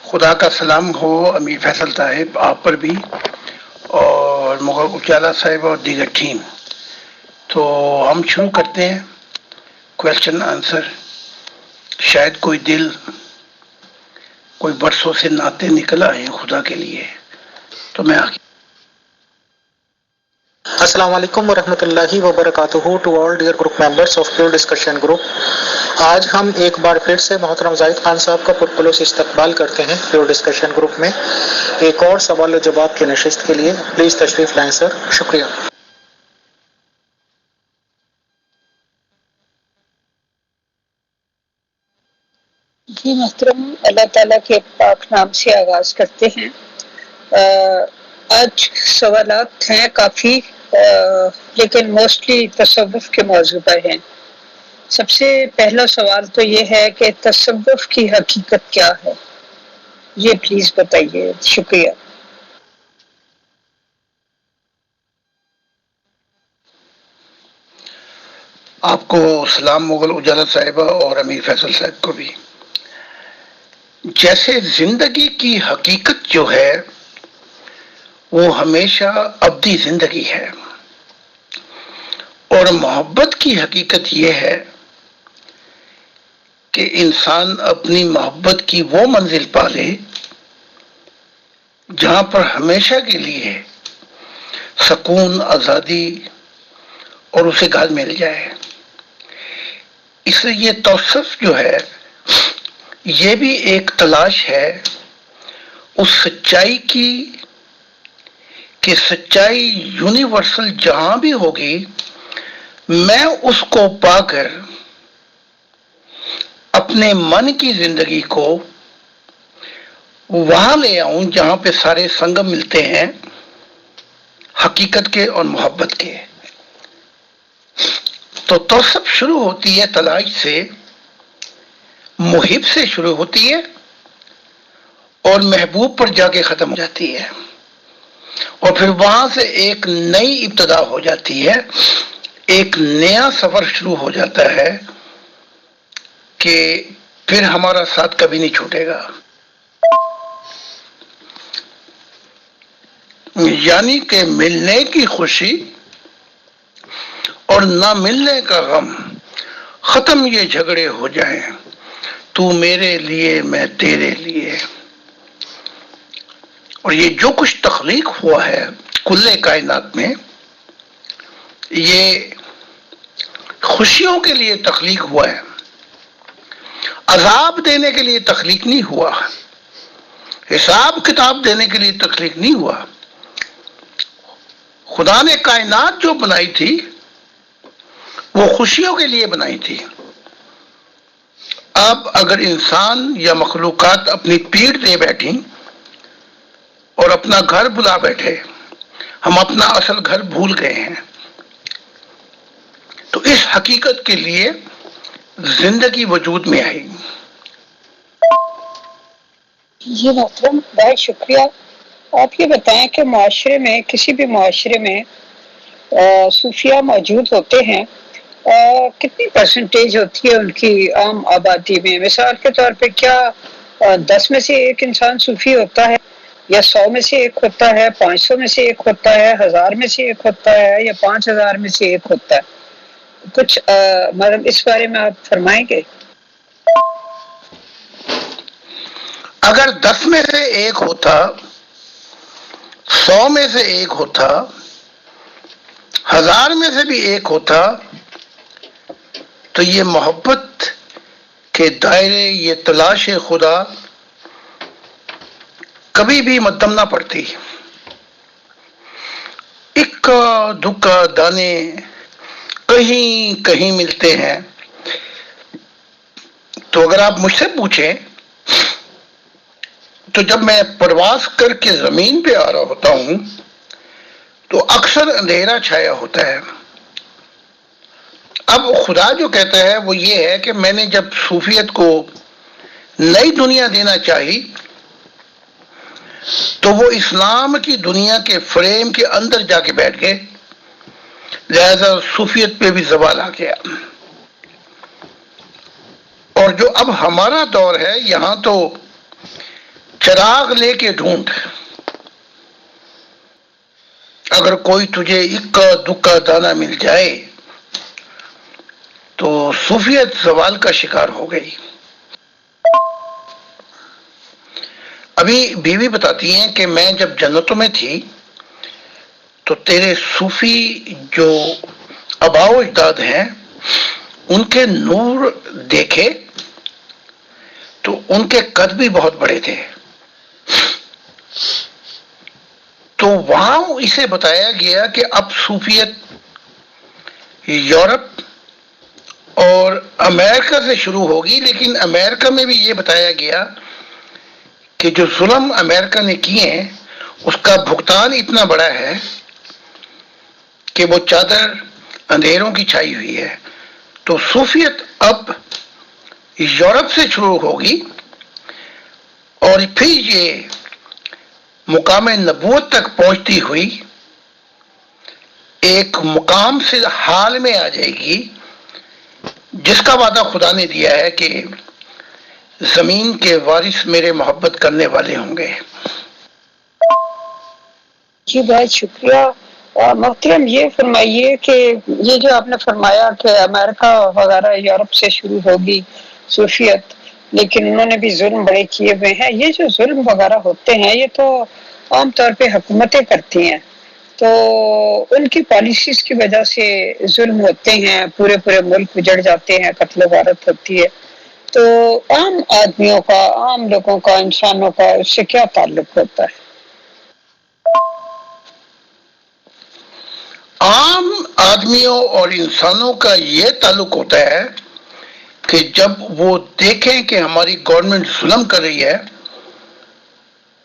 خدا کا سلام ہو امیر فیصل صاحب آپ پر بھی، اور مغل اجالا صاحب اور دیگر ٹیم. تو ہم شروع کرتے ہیں کویشچن آنسر. شاید کوئی برسوں سے ناطے نکل آئے خدا کے لیے. تو میں السلام علیکم ورحمۃ اللہ وبرکاتہ to all dear group members of pure discussion group. آج ہم ایک بار پھر سے محترم زاہد خان صاحب کا پرخلوص استقبال کرتے ہیں پیور ڈسکشن گروپ میں ایک اور سوال و جواب کی نشست کے لیے. پلیز تشریف لائیں سر. شکریہ. جی محترم، اللہ تعالیٰ کے پاک نام سے آغاز کرتے ہیں. آج سوالات ہیں کافی، لیکن موسٹلی تصوف کے موضوع پر ہیں. سب سے پہلا سوال تو یہ ہے کہ تصوف کی حقیقت کیا ہے، یہ پلیز بتائیے. شکریہ. آپ کو سلام مغل اجالا صاحبہ اور امیر فیصل صاحب کو بھی. جیسے زندگی کی حقیقت جو ہے وہ ہمیشہ ابدی زندگی ہے، اور محبت کی حقیقت یہ ہے کہ انسان اپنی محبت کی وہ منزل پالے جہاں پر ہمیشہ کے لیے سکون، آزادی اور اسے گھر مل جائے. اس لیے یہ توصف جو ہے یہ بھی ایک تلاش ہے اس سچائی کی کہ سچائی یونیورسل جہاں بھی ہوگی میں اس کو پا کر اپنے من کی زندگی کو وہاں لے آؤں جہاں پہ سارے سنگم ملتے ہیں حقیقت کے اور محبت کے. تو توصف شروع ہوتی ہے تلاش سے، محب سے شروع ہوتی ہے اور محبوب پر جا کے ختم ہو جاتی ہے، اور پھر وہاں سے ایک نئی ابتدا ہو جاتی ہے، ایک نیا سفر شروع ہو جاتا ہے کہ پھر ہمارا ساتھ کبھی نہیں چھوٹے گا. یعنی کہ ملنے کی خوشی اور نہ ملنے کا غم، ختم یہ جھگڑے ہو جائیں، تو میرے لیے میں تیرے لیے. اور یہ جو کچھ تخلیق ہوا ہے کل کائنات میں، یہ خوشیوں کے لیے تخلیق ہوا ہے، عذاب دینے کے لیے تخلیق نہیں ہوا، حساب کتاب دینے کے لیے تخلیق نہیں ہوا. خدا نے کائنات جو بنائی تھی وہ خوشیوں کے لیے بنائی تھی. اب اگر انسان یا مخلوقات اپنی پیٹھ دے بیٹھیں اور اپنا گھر بلا بیٹھے، ہم اپنا اصل گھر بھول گئے ہیں. تو اس حقیقت کے لیے زندگی وجود میں آئی. جی محترم، بہت شکریہ. آپ یہ بتائیں کہ معاشرے میں، کسی بھی معاشرے میں صوفیہ موجود ہوتے ہیں، کتنی پرسنٹیج ہوتی ہے ان کی عام آبادی میں؟ مثال کے طور پہ کیا 10 میں سے ایک انسان صوفی ہوتا ہے، یا 100 میں سے ایک ہوتا ہے، 500 میں سے ایک ہوتا ہے، 1000 میں سے ایک ہوتا ہے، یا 5000 میں سے ایک ہوتا ہے؟ کچھ مطلب اس بارے میں آپ فرمائیں گے؟ اگر 10 میں سے ایک ہوتا، 100 میں سے ایک ہوتا، 1000 میں سے بھی ایک ہوتا، تو یہ محبت کے دائرے، یہ تلاش خدا کبھی بھی مدھم نہ پڑتی. اکا دکا دانے کہیں کہیں ملتے ہیں. تو اگر آپ مجھ سے پوچھیں تو جب میں پرواز کر کے زمین پہ آ رہا ہوتا ہوں تو اکثر اندھیرا چھایا ہوتا ہے. اب خدا جو کہتا ہے وہ یہ ہے کہ میں نے جب صوفیت کو نئی دنیا دینا چاہی تو وہ اسلام کی دنیا کے فریم کے اندر جا کے بیٹھ گئے، لہذا صوفیت پہ بھی زوال آ گیا. اور جو اب ہمارا دور ہے، یہاں تو چراغ لے کے ڈھونڈ، اگر کوئی تجھے اکا دکا دانا مل جائے تو صوفیت زوال کا شکار ہو گئی۔ ابھی بیوی بتاتی ہیں کہ میں جب جنتوں میں تھی تو تیرے صوفی جو آباء و اجداد ہیں ان کے نور دیکھے تو ان کے قد بھی بہت بڑے تھے، تو وہاں اسے بتایا گیا کہ اب صوفیت یورپ اور امریکہ سے شروع ہوگی، لیکن امریکہ میں بھی یہ بتایا گیا کہ جو ظلم امریکہ نے کیے ہیں اس کا بھگتان اتنا بڑا ہے کہ وہ چادر اندھیروں کی چھائی ہوئی ہے۔ تو صوفیت اب یورپ سے شروع ہوگی اور پھر یہ مقام نبوت تک پہنچتی ہوئی ایک مقام سے حال میں آ جائے گی جس کا وعدہ خدا نے دیا ہے کہ زمین کے وارث میرے محبت کرنے والے ہوں گے۔ جی بہت شکریہ محترم، یہ فرمائیے کہ یہ جو آپ نے فرمایا کہ امریکہ وغیرہ یورپ سے شروع ہوگی صوفیت، لیکن انہوں نے بھی ظلم بڑے کیے ہوئے ہیں، یہ جو ظلم وغیرہ ہوتے ہیں یہ تو عام طور پہ حکومتیں کرتی ہیں، تو ان کی پالیسیز کی وجہ سے ظلم ہوتے ہیں، پورے پورے ملک اجڑ جاتے ہیں، قتل و غارت ہوتی ہے، تو عام آدمیوں کا، عام لوگوں کا، انسانوں کا اس سے کیا تعلق ہوتا ہے؟ عام آدمیوں اور انسانوں کا یہ تعلق ہوتا ہے کہ جب وہ دیکھیں کہ ہماری گورنمنٹ ظلم کر رہی ہے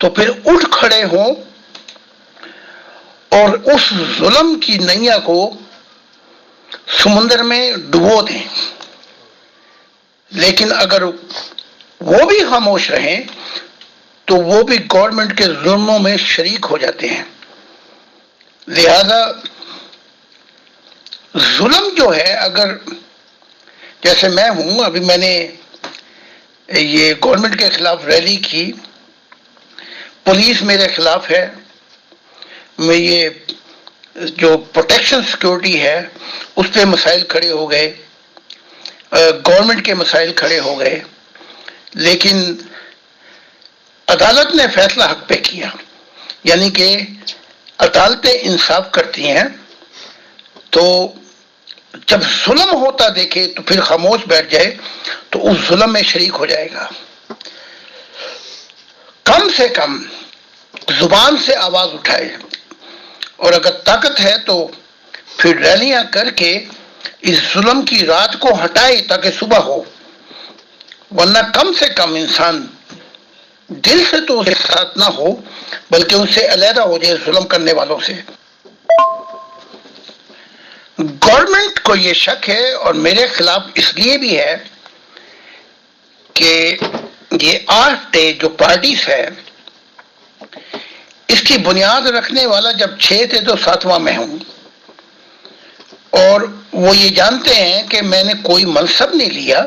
تو پھر اٹھ کھڑے ہوں اور اس ظلم کی نیا کو سمندر میں ڈبو دیں، لیکن اگر وہ بھی خاموش رہیں تو وہ بھی گورنمنٹ کے ظلموں میں شریک ہو جاتے ہیں۔ لہذا ظلم جو ہے، اگر جیسے میں ہوں، ابھی میں نے یہ گورنمنٹ کے خلاف ریلی کی، پولیس میرے خلاف ہے، میں یہ جو پروٹیکشن سیکورٹی ہے اس پہ مسائل کھڑے ہو گئے، گورنمنٹ کے مسائل کھڑے ہو گئے، لیکن عدالت نے فیصلہ حق پہ کیا، یعنی کہ عدالتیں انصاف کرتی ہیں، تو جب ظلم ہوتا دیکھے تو پھر خاموش بیٹھ جائے تو اس ظلم میں شریک ہو جائے گا۔ کم سے کم زبان سے آواز اٹھائے، اور اگر طاقت ہے تو پھر ریلیاں کر کے اس ظلم کی رات کو ہٹائے تاکہ صبح ہو، ورنہ کم سے کم انسان دل سے تو اس کے ساتھ نہ ہو بلکہ ان سے علیحدہ ہو جائے ظلم کرنے والوں سے۔ گورنمنٹ کو یہ شک ہے، اور میرے خلاف اس لیے بھی ہے کہ یہ 8 جو پارٹیز ہے اس کی بنیاد رکھنے والا جب 6 تھے تو 7واں میں ہوں، اور وہ یہ جانتے ہیں کہ میں نے کوئی منصب نہیں لیا،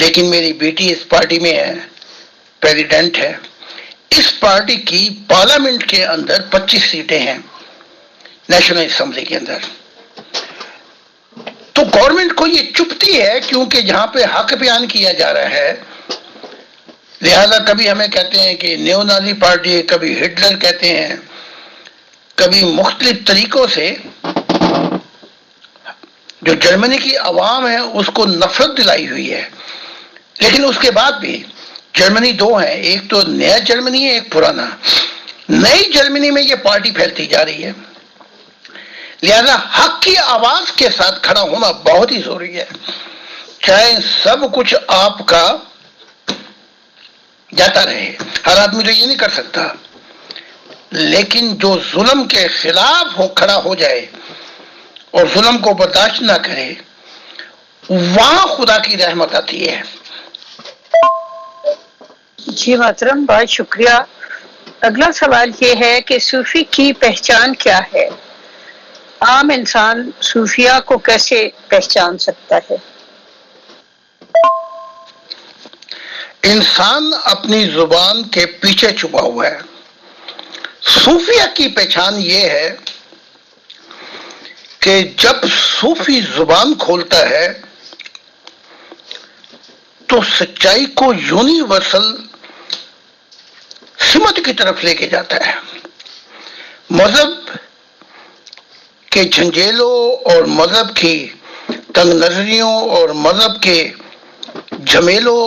لیکن میری بیٹی اس پارٹی میں ہے، پریزیڈنٹ ہے۔ اس پارٹی کی پارلیمنٹ کے اندر 25 سیٹیں ہیں، نیشنل اسمبلی کے اندر، تو گورنمنٹ کو یہ چپتی ہے کیونکہ جہاں پہ حق بیان کیا جا رہا ہے، لہذا کبھی ہمیں کہتے ہیں کہ نیو نازی پارٹی ہے، کبھی ہٹلر کہتے ہیں، کبھی مختلف طریقوں سے جو جرمنی کی عوام ہے اس کو نفرت دلائی ہوئی ہے، لیکن اس کے بعد بھی جرمنی 2 ہیں، ایک تو نیا جرمنی ہے، ایک پرانا۔ نئی جرمنی میں یہ پارٹی پھیلتی جا رہی ہے، لہذا حق کی آواز کے ساتھ کھڑا ہونا بہت ہی ضروری ہے، چاہے سب کچھ آپ کا جاتا رہے، ہر آدمی تو یہ نہیں کر سکتا، لیکن جو ظلم کے خلاف کھڑا ہو جائے اور ظلم کو برداشت نہ کرے، وہاں خدا کی رحمت آتی ہے۔ جی محترم، بہت شکریہ۔ اگلا سوال یہ ہے کہ صوفی کی پہچان کیا ہے؟ عام انسان صوفیہ کو کیسے پہچان سکتا ہے؟ انسان اپنی زبان کے پیچھے چھپا ہوا ہے۔ صوفیہ کی پہچان یہ ہے کہ جب صوفی زبان کھولتا ہے تو سچائی کو یونیورسل سمت کی طرف لے کے جاتا ہے۔ مذہب کے جھنجھیلوں اور مذہب کی تنگ نظریوں اور مذہب کے جھمیلوں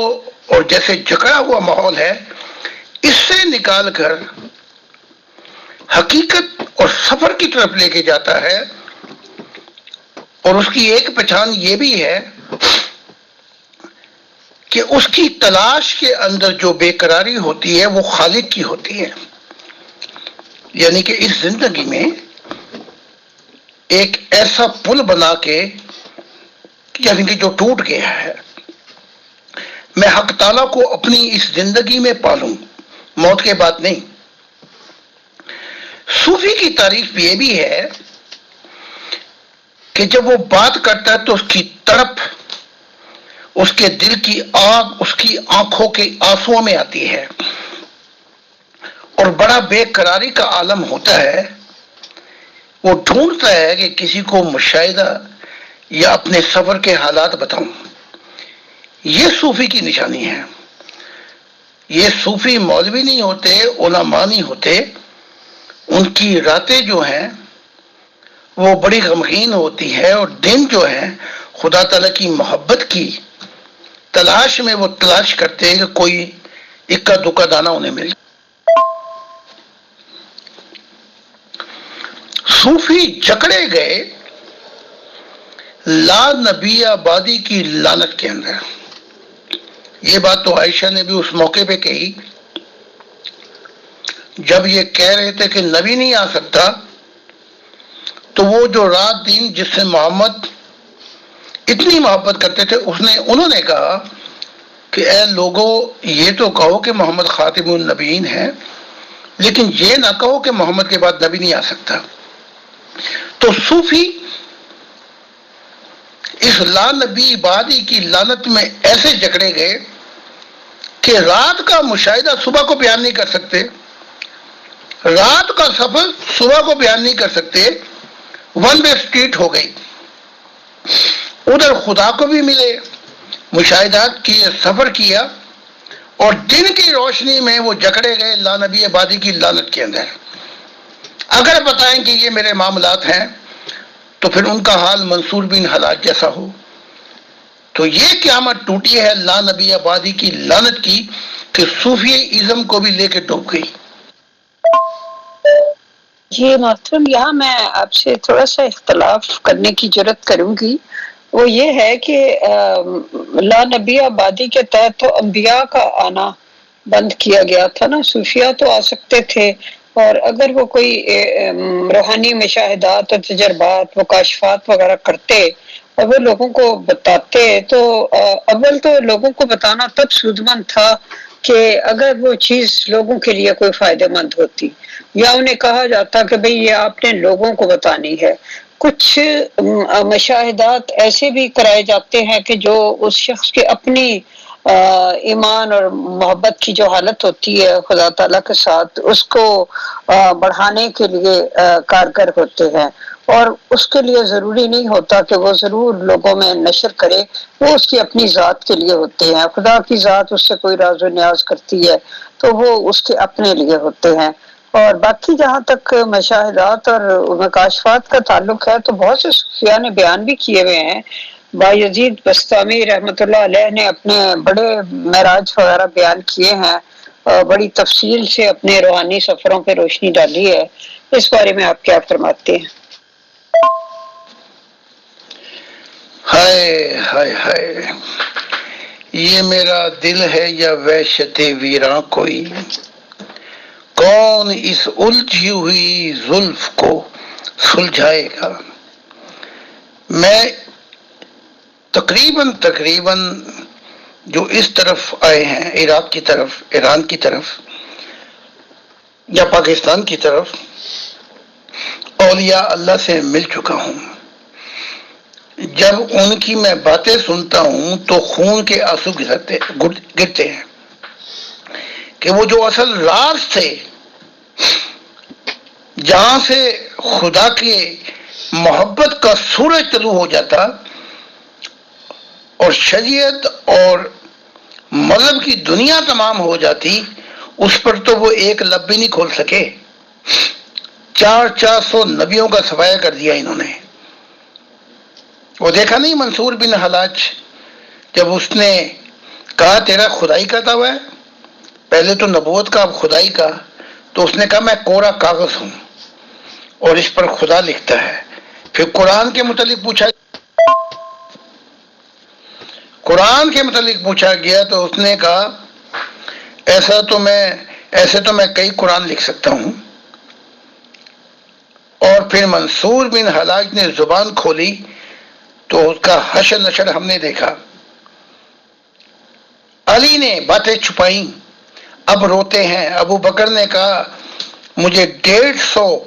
اور جیسے جکڑا ہوا ماحول ہے، اس سے نکال کر حقیقت اور سفر کی طرف لے کے جاتا ہے۔ اور اس کی ایک پہچان یہ بھی ہے کہ اس کی تلاش کے اندر جو بے قراری ہوتی ہے وہ خالق کی ہوتی ہے، یعنی کہ اس زندگی میں ایک ایسا پل بنا کے، یعنی کہ جو ٹوٹ گیا ہے، میں حق تعالیٰ کو اپنی اس زندگی میں پالوں، موت کے بعد نہیں۔ صوفی کی تعریف یہ بھی ہے کہ جب وہ بات کرتا ہے تو اس کی تڑپ، اس کے دل کی آگ اس کی آنکھوں کے آنسوؤں میں آتی ہے، اور بڑا بے قراری کا عالم ہوتا ہے۔ وہ ڈھونڈتا ہے کہ کسی کو مشاہدہ یا اپنے سفر کے حالات بتاؤں۔ یہ صوفی کی نشانی ہے۔ یہ صوفی مولوی نہیں ہوتے، علماء نہیں ہوتے، ان کی راتیں جو ہیں وہ بڑی غمگین ہوتی ہے، اور دن جو ہیں خدا تعالیٰ کی محبت کی تلاش میں وہ تلاش کرتے ہیں کہ کوئی اکا دکا دانہ انہیں مل جائے۔ صوفی جکڑے گئے لا نبی آبادی کی لعنت کے اندر۔ یہ بات تو عائشہ نے بھی اس موقع پہ کہی جب یہ کہہ رہے تھے کہ نبی نہیں آ سکتا، تو وہ جو رات دن جس سے محمد اتنی محبت کرتے تھے انہوں نے کہا کہ اے لوگوں، یہ تو کہو کہ محمد خاتم النبیین ہے، لیکن یہ نہ کہو کہ محمد کے بعد نبی نہیں آ سکتا۔ تو صوفی اس لا نبی بادی کی لعنت میں ایسے جکڑے گئے کہ رات کا مشاہدہ صبح کو بیان نہیں کر سکتے، رات کا سفر صبح کو بیان نہیں کر سکتے، ون وے اسٹریٹ ہو گئی۔ ادھر خدا کو بھی ملے، مشاہدات کیے، سفر کیا، اور دن کی روشنی میں وہ جکڑے گئے لا نبی آبادی کی لعنت کے اندر۔ اگر بتائیں کہ یہ میرے معاملات ہیں تو پھر ان کا حال منصور بن حلاج جیسا ہو۔ تو یہ قیامت ٹوٹی ہے لا نبی آبادی کی لعنت کی کہ صوفی ازم کو بھی لے کے ڈوب گئی۔ جی محترم، یہاں میں آپ سے تھوڑا سا اختلاف کرنے کی جرات کروں گی۔ وہ یہ ہے کہ لا نبی آبادی کے تحت تو انبیاء کا آنا بند کیا گیا تھا نا، صوفیاء تو آ سکتے تھے، اور اگر وہ کوئی روحانی مشاہدات اور تجربات، مکاشفات وغیرہ کرتے اور وہ لوگوں کو بتاتے، تو اول تو لوگوں کو بتانا تب سود مند تھا کہ اگر وہ چیز لوگوں کے لیے کوئی فائدہ مند ہوتی، یا انہیں کہا جاتا کہ بھئی یہ آپ نے لوگوں کو بتانی ہے۔ کچھ مشاہدات ایسے بھی کرائے جاتے ہیں کہ جو اس شخص کے اپنی ایمان اور محبت کی جو حالت ہوتی ہے خدا تعالیٰ کے ساتھ، اس کو بڑھانے کے لیے کارگر ہوتے ہیں، اور اس کے لیے ضروری نہیں ہوتا کہ وہ ضرور لوگوں میں نشر کرے، وہ اس کی اپنی ذات کے لیے ہوتے ہیں۔ خدا کی ذات اس سے کوئی راز و نیاز کرتی ہے تو وہ اس کے اپنے لیے ہوتے ہیں۔ اور باقی جہاں تک مشاہدات اور مکاشفات کا تعلق ہے تو بہت سے صوفیاء نے بیان بھی کیے ہوئے ہیں۔ بایزید بستامی رحمۃ اللہ علیہ نے اپنے بڑے معراج وغیرہ بیان کیے ہیں، بڑی تفصیل سے اپنے روحانی سفروں پہ روشنی ڈالی ہے۔ اس بارے میں آپ کیا فرماتے ہیں؟ ہائے ہائے ہائے، یہ میرا دل ہے یا وحشت ویراں کوئی، کون اس الجھی ہوئی زلف کو سلجھائے گا۔ میں تقریباً جو اس طرف آئے ہیں، عراق کی طرف، ایران کی طرف یا پاکستان کی طرف، اولیاء اللہ سے مل چکا ہوں۔ جب ان کی میں باتیں سنتا ہوں تو خون کے آنسو گرتے ہیں۔ کہ وہ جو اصل راز تھے جہاں سے خدا کی محبت کا سورج طلوع ہو جاتا اور شریعت اور مذہب کی دنیا تمام ہو جاتی، اس پر تو وہ ایک لب بھی نہیں کھول سکے۔ 400 نبیوں کا صفایا کر دیا انہوں نے۔ وہ دیکھا نہیں منصور بن حلاج جب اس نے کہا تیرا خدائی کا دعویٰ ہے، پہلے تو نبوت کا اب خدائی کا، تو اس نے کہا میں کوڑا کاغذ ہوں اور اس پر خدا لکھتا ہے۔ پھر قرآن کے متعلق پوچھا گیا تو اس نے کہا ایسے تو میں کئی قرآن لکھ سکتا ہوں۔ اور پھر منصور بن حلاج نے زبان کھولی تو اس کا حشر نشر ہم نے دیکھا۔ علی نے باتیں چھپائیں، اب روتے ہیں۔ ابو بکر نے کہا مجھے 150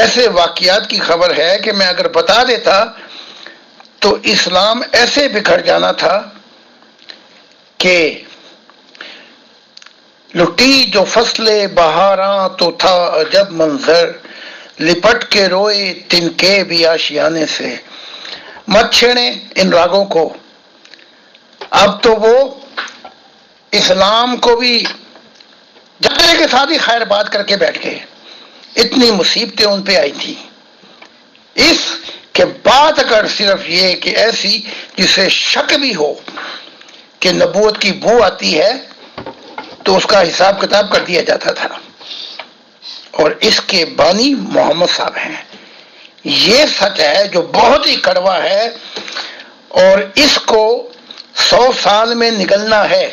ایسے واقعات کی خبر ہے کہ میں اگر بتا دیتا تو اسلام ایسے بکھر جانا تھا کہ لٹی جو فصل بہاراں تو تھا عجب منظر، لپٹ کے روئے تن کے بھی آشیانے سے۔ مت چھیڑیں ان راگوں کو۔ اب تو وہ اسلام کو بھی جھگڑے کے ساتھ ہی خیر بات کر کے بیٹھ گئے، اتنی مصیبتیں ان پہ آئی تھی۔ اس کے بعد اگر صرف یہ کہ ایسی جسے شک بھی ہو کہ نبوت کی بو آتی ہے تو اس کا حساب کتاب کر دیا جاتا تھا، اور اس کے بانی محمد صاحب ہیں۔ یہ سچ ہے جو بہت ہی کڑوا ہے، اور اس کو 100 سال میں نگلنا ہے،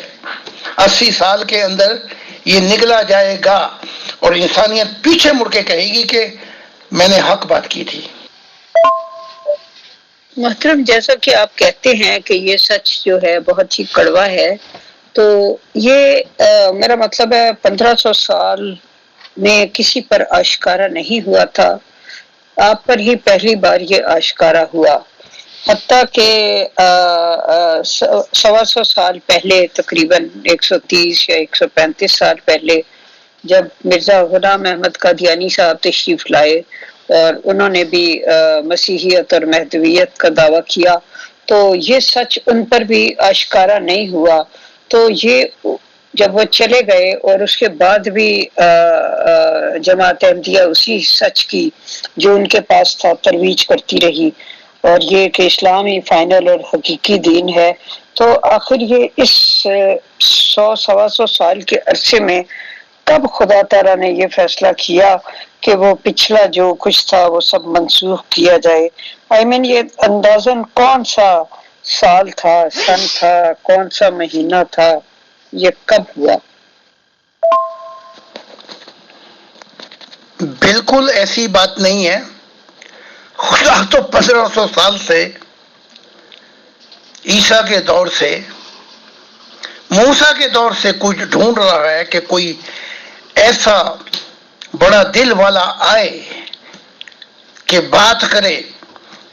80 سال کے اندر یہ نگلا جائے گا، اور انسانیت پیچھے مڑ کے کہے گی کہ میں نے حق بات کی تھی۔ محترم، جیسا کہ آپ کہتے ہیں کہ یہ سچ جو ہے بہت ہی کڑوا ہے، تو یہ میرا مطلب ہے 1500 سال میں کسی پر آشکارا نہیں ہوا تھا، آپ پر ہی پہلی بار یہ آشکارا ہوا۔ حتیٰ کہ 125 سال پہلے، تقریباً 130 یا 135 سال پہلے، جب مرزا غلام احمد قادیانی صاحب تشریف لائے اور انہوں نے بھی مسیحیت اور مہدویت کا دعویٰ کیا، تو یہ سچ ان پر بھی آشکارا نہیں ہوا۔ تو یہ جب وہ چلے گئے اور اس کے بعد بھی جماعت احمدیہ اسی سچ کی جو ان کے پاس تھا ترویج کرتی رہی، اور یہ کہ اسلام ہی فائنل اور حقیقی دین ہے، تو آخر یہ اس 100-125 سال کے عرصے میں کب خدا تعالیٰ نے یہ فیصلہ کیا کہ وہ پچھلا جو کچھ تھا وہ سب منسوخ کیا جائے؟ یہ اندازاً کون سا سال تھا، سن تھا، کون سا مہینہ تھا، یہ کب ہوا؟ بالکل ایسی بات نہیں ہے۔ خدا تو 1500 سال سے، عیسیٰ کے دور سے، موسیٰ کے دور سے کچھ ڈھونڈ رہا ہے کہ کوئی ایسا بڑا دل والا آئے کہ بات کرے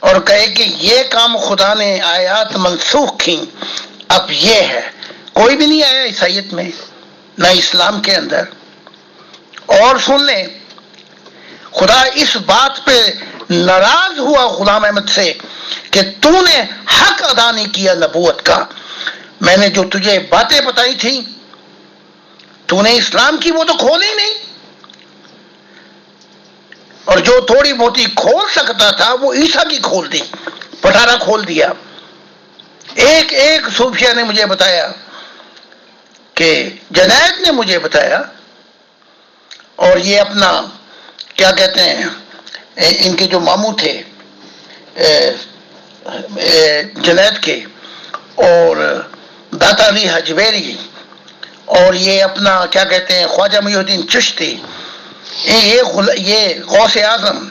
اور کہے کہ یہ کام خدا نے آیات منسوخ کی، اب یہ ہے۔ کوئی بھی نہیں آیا عیسائیت میں، نہ اسلام کے اندر۔ اور سن لیں، خدا اس بات پہ ناراض ہوا غلام احمد سے کہ تو نے حق ادا نہیں کیا نبوت کا۔ میں نے جو تجھے باتیں بتائی تھیں تو نے اسلام کی وہ تو کھولی نہیں، اور جو تھوڑی بہتی کھول سکتا تھا وہ عیسیٰ کی کھول دی، پٹھارا کھول دیا۔ ایک صوفیہ نے مجھے بتایا کہ جنید نے مجھے بتایا، اور یہ اپنا کیا کہتے ہیں ان کے جو ماموں تھے جنید کے، اور داتا علی حجویری، اور یہ اپنا کیا کہتے ہیں خواجہ محی الدین چشتی، یہ غوث اعظم،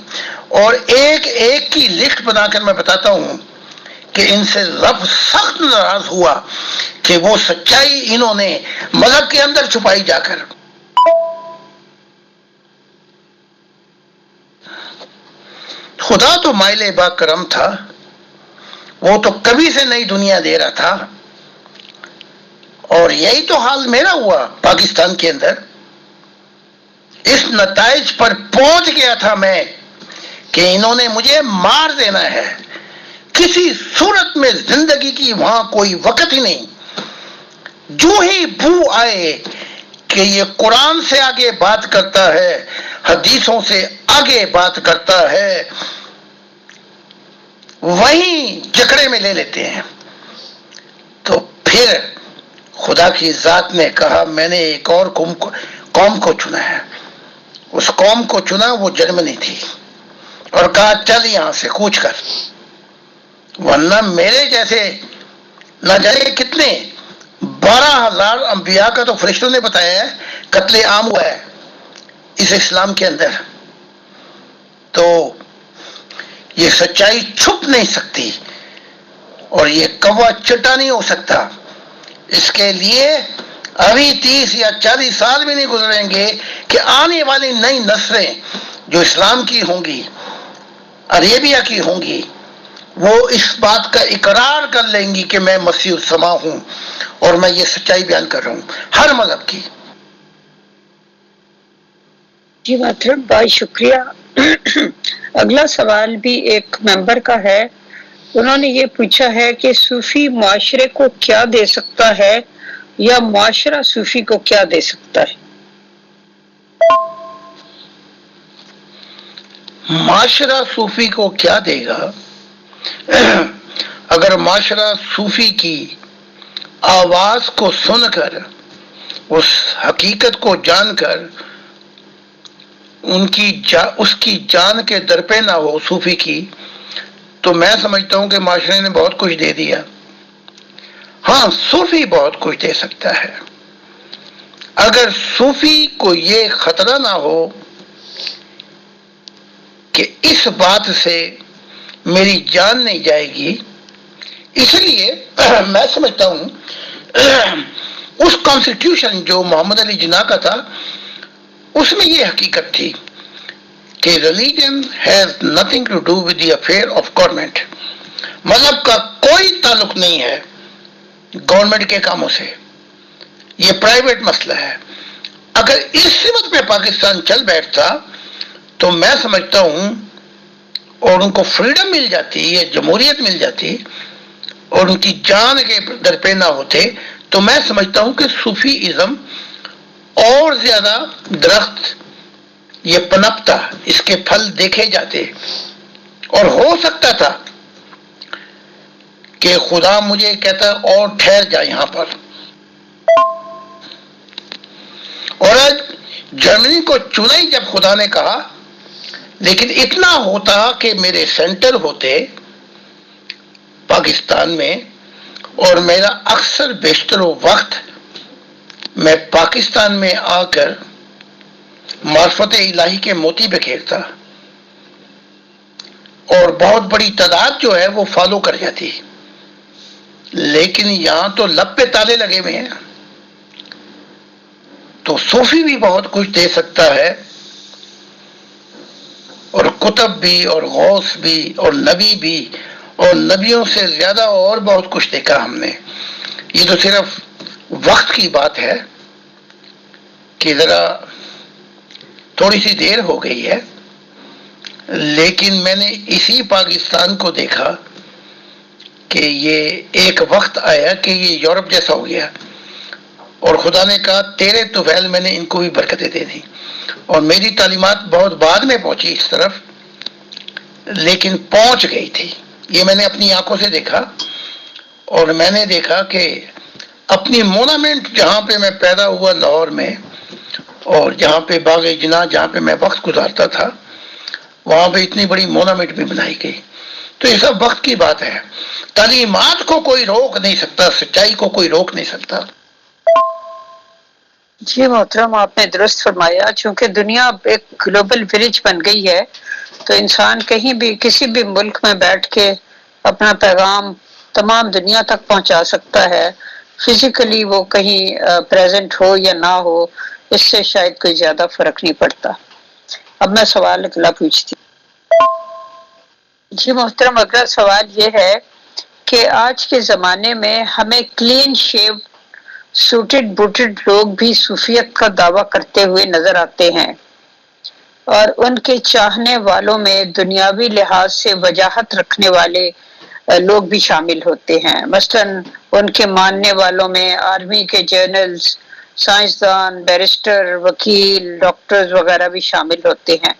اور ایک کی لسٹ بنا کر میں بتاتا ہوں کہ ان سے رب سخت ناراض ہوا کہ وہ سچائی انہوں نے مذہب کے اندر چھپائی جا کر۔ خدا تو مائل با کرم تھا، وہ تو کبھی سے نئی دنیا دے رہا تھا، اور یہی تو حال میرا ہوا پاکستان کے اندر. اس نتائج پر پہنچ گیا تھا میں کہ انہوں نے مجھے مار دینا ہے. کسی صورت میں زندگی کی وہاں کوئی وقت ہی نہیں. جو ہی بو آئے کہ یہ قرآن سے آگے بات کرتا ہے، حدیثوں سے آگے بات کرتا ہے، وہیں جکڑے میں لے لیتے ہیں. تو پھر خدا کی ذات نے کہا میں نے ایک اور قوم کو چنا ہے. اس قوم کو چنا، وہ جرمنی تھی، اور کہا چل یہاں سے کوچ کر، ورنہ میرے جیسے نہ جانے کتنے 12,000 انبیاء کا تو فرشتوں نے بتایا ہے قتل عام ہوا ہے اس اسلام کے اندر. تو یہ سچائی چھپ نہیں سکتی اور یہ کوا چٹا نہیں ہو سکتا. اس کے لیے ابھی 30 یا 40 سال بھی نہیں گزریں گے کہ آنے والی نئی نسلیں جو اسلام کی ہوں گی، عربیہ کی ہوں گی، وہ اس بات کا اقرار کر لیں گی کہ میں مسیح السماء ہوں اور میں یہ سچائی بیان کر رہا ہوں ہر مذہب کی. جی محترم بہت شکریہ. اگلا سوال بھی ایک ممبر کا ہے. انہوں نے یہ پوچھا ہے کہ صوفی معاشرے کو کیا دے سکتا ہے یا معاشرہ صوفی کو کیا دے سکتا ہے؟ معاشرہ صوفی کو کیا دے گا؟ اگر معاشرہ صوفی کی آواز کو سن کر، اس حقیقت کو جان کر اس کی جان کے درپے نہ ہو صوفی کی، تو میں سمجھتا ہوں کہ معاشرے نے بہت کچھ دے دیا. ہاں، صوفی بہت کچھ دے سکتا ہے. اگر صوفی کو یہ خطرہ نہ ہو کہ اس بات سے میری جان نہیں جائے گی، اس لیے میں سمجھتا ہوں اس کانسٹیٹیوشن جو محمد علی جناح کا تھا، اس میں یہ حقیقت تھی کہ religion has nothing to do with the affair of government. مذہب کا کوئی تعلق نہیں ہے گورنمنٹ کے کاموں سے، یہ پرائیویٹ مسئلہ ہے. اگر اس سمت میں پاکستان چل بیٹھتا تو میں سمجھتا ہوں، اور ان کو فریڈم مل جاتی، یہ جمہوریت مل جاتی، اور ان کی جان کے درپے نہ ہوتے، تو میں سمجھتا ہوں کہ صوفی ازم اور زیادہ درخت یہ پنپتا، اس کے پھل دیکھے جاتے، اور ہو سکتا تھا کہ خدا مجھے کہتا اور ٹھہر جا یہاں پر. اور آج جرمنی کو چنا ہی جب خدا نے کہا، لیکن اتنا ہوتا کہ میرے سینٹر ہوتے پاکستان میں، اور میرا اکثر بیشتر وقت میں پاکستان میں آ کر معرفت الہی کے موتی بکھیرتا، اور بہت بڑی تعداد جو ہے وہ فالو کر جاتی. لیکن یہاں تو لب پہ تالے لگے ہوئے ہیں. تو صوفی بھی بہت کچھ دے سکتا ہے، اور کتب بھی، اور غوث بھی، اور نبی بھی، اور نبیوں سے زیادہ اور بہت کچھ دیکھا ہم نے. یہ تو صرف وقت کی بات ہے کہ ذرا تھوڑی سی دیر ہو گئی ہے، لیکن میں نے اسی پاکستان کو دیکھا کہ یہ ایک وقت آیا کہ یہ یورپ جیسا ہو گیا، اور خدا نے کہا تیرے طفیل میں نے ان کو بھی برکتیں دے دی. اور میری تعلیمات بہت بعد میں پہنچی اس طرف، لیکن پہنچ گئی تھی. یہ میں نے اپنی آنکھوں سے دیکھا، اور میں نے دیکھا کہ اپنی مونامنٹ جہاں پہ میں پیدا ہوا لاہور میں، اور جہاں پہ باغ جناح جہاں پہ میں وقت گزارتا تھا، وہاں پہ اتنی بڑی مونامنٹ بھی بنائی گئی. تو یہ سب وقت کی بات ہے. تعلیمات کو کوئی روک نہیں سکتا، سچائی کو کوئی روک نہیں سکتا. جی محترم، آپ نے درست فرمایا. چونکہ دنیا ایک گلوبل ولیج بن گئی ہے، تو انسان کہیں بھی کسی بھی ملک میں بیٹھ کے اپنا پیغام تمام دنیا تک پہنچا سکتا ہے. فزیکلی وہ کہیں پریزنٹ ہو یا نہ ہو، اس سے شاید کوئی زیادہ فرق نہیں پڑتا. اب میں سوال اگلا پوچھتی ہوں. جی محترم، اگلا سوال یہ ہے کہ آج کے زمانے میں ہمیں کلین شیو سوٹڈ بوٹڈ لوگ بھی صوفیت کا دعویٰ کرتے ہوئے نظر آتے ہیں، اور ان کے چاہنے والوں میں دنیاوی لحاظ سے وجاہت رکھنے والے لوگ بھی شامل ہوتے ہیں۔ مثلاً ان کے ماننے والوں میں آرمی کے جنرلز، سائنسدان، بیرسٹر، وکیل، ڈاکٹرز وغیرہ بھی شامل ہوتے ہیں۔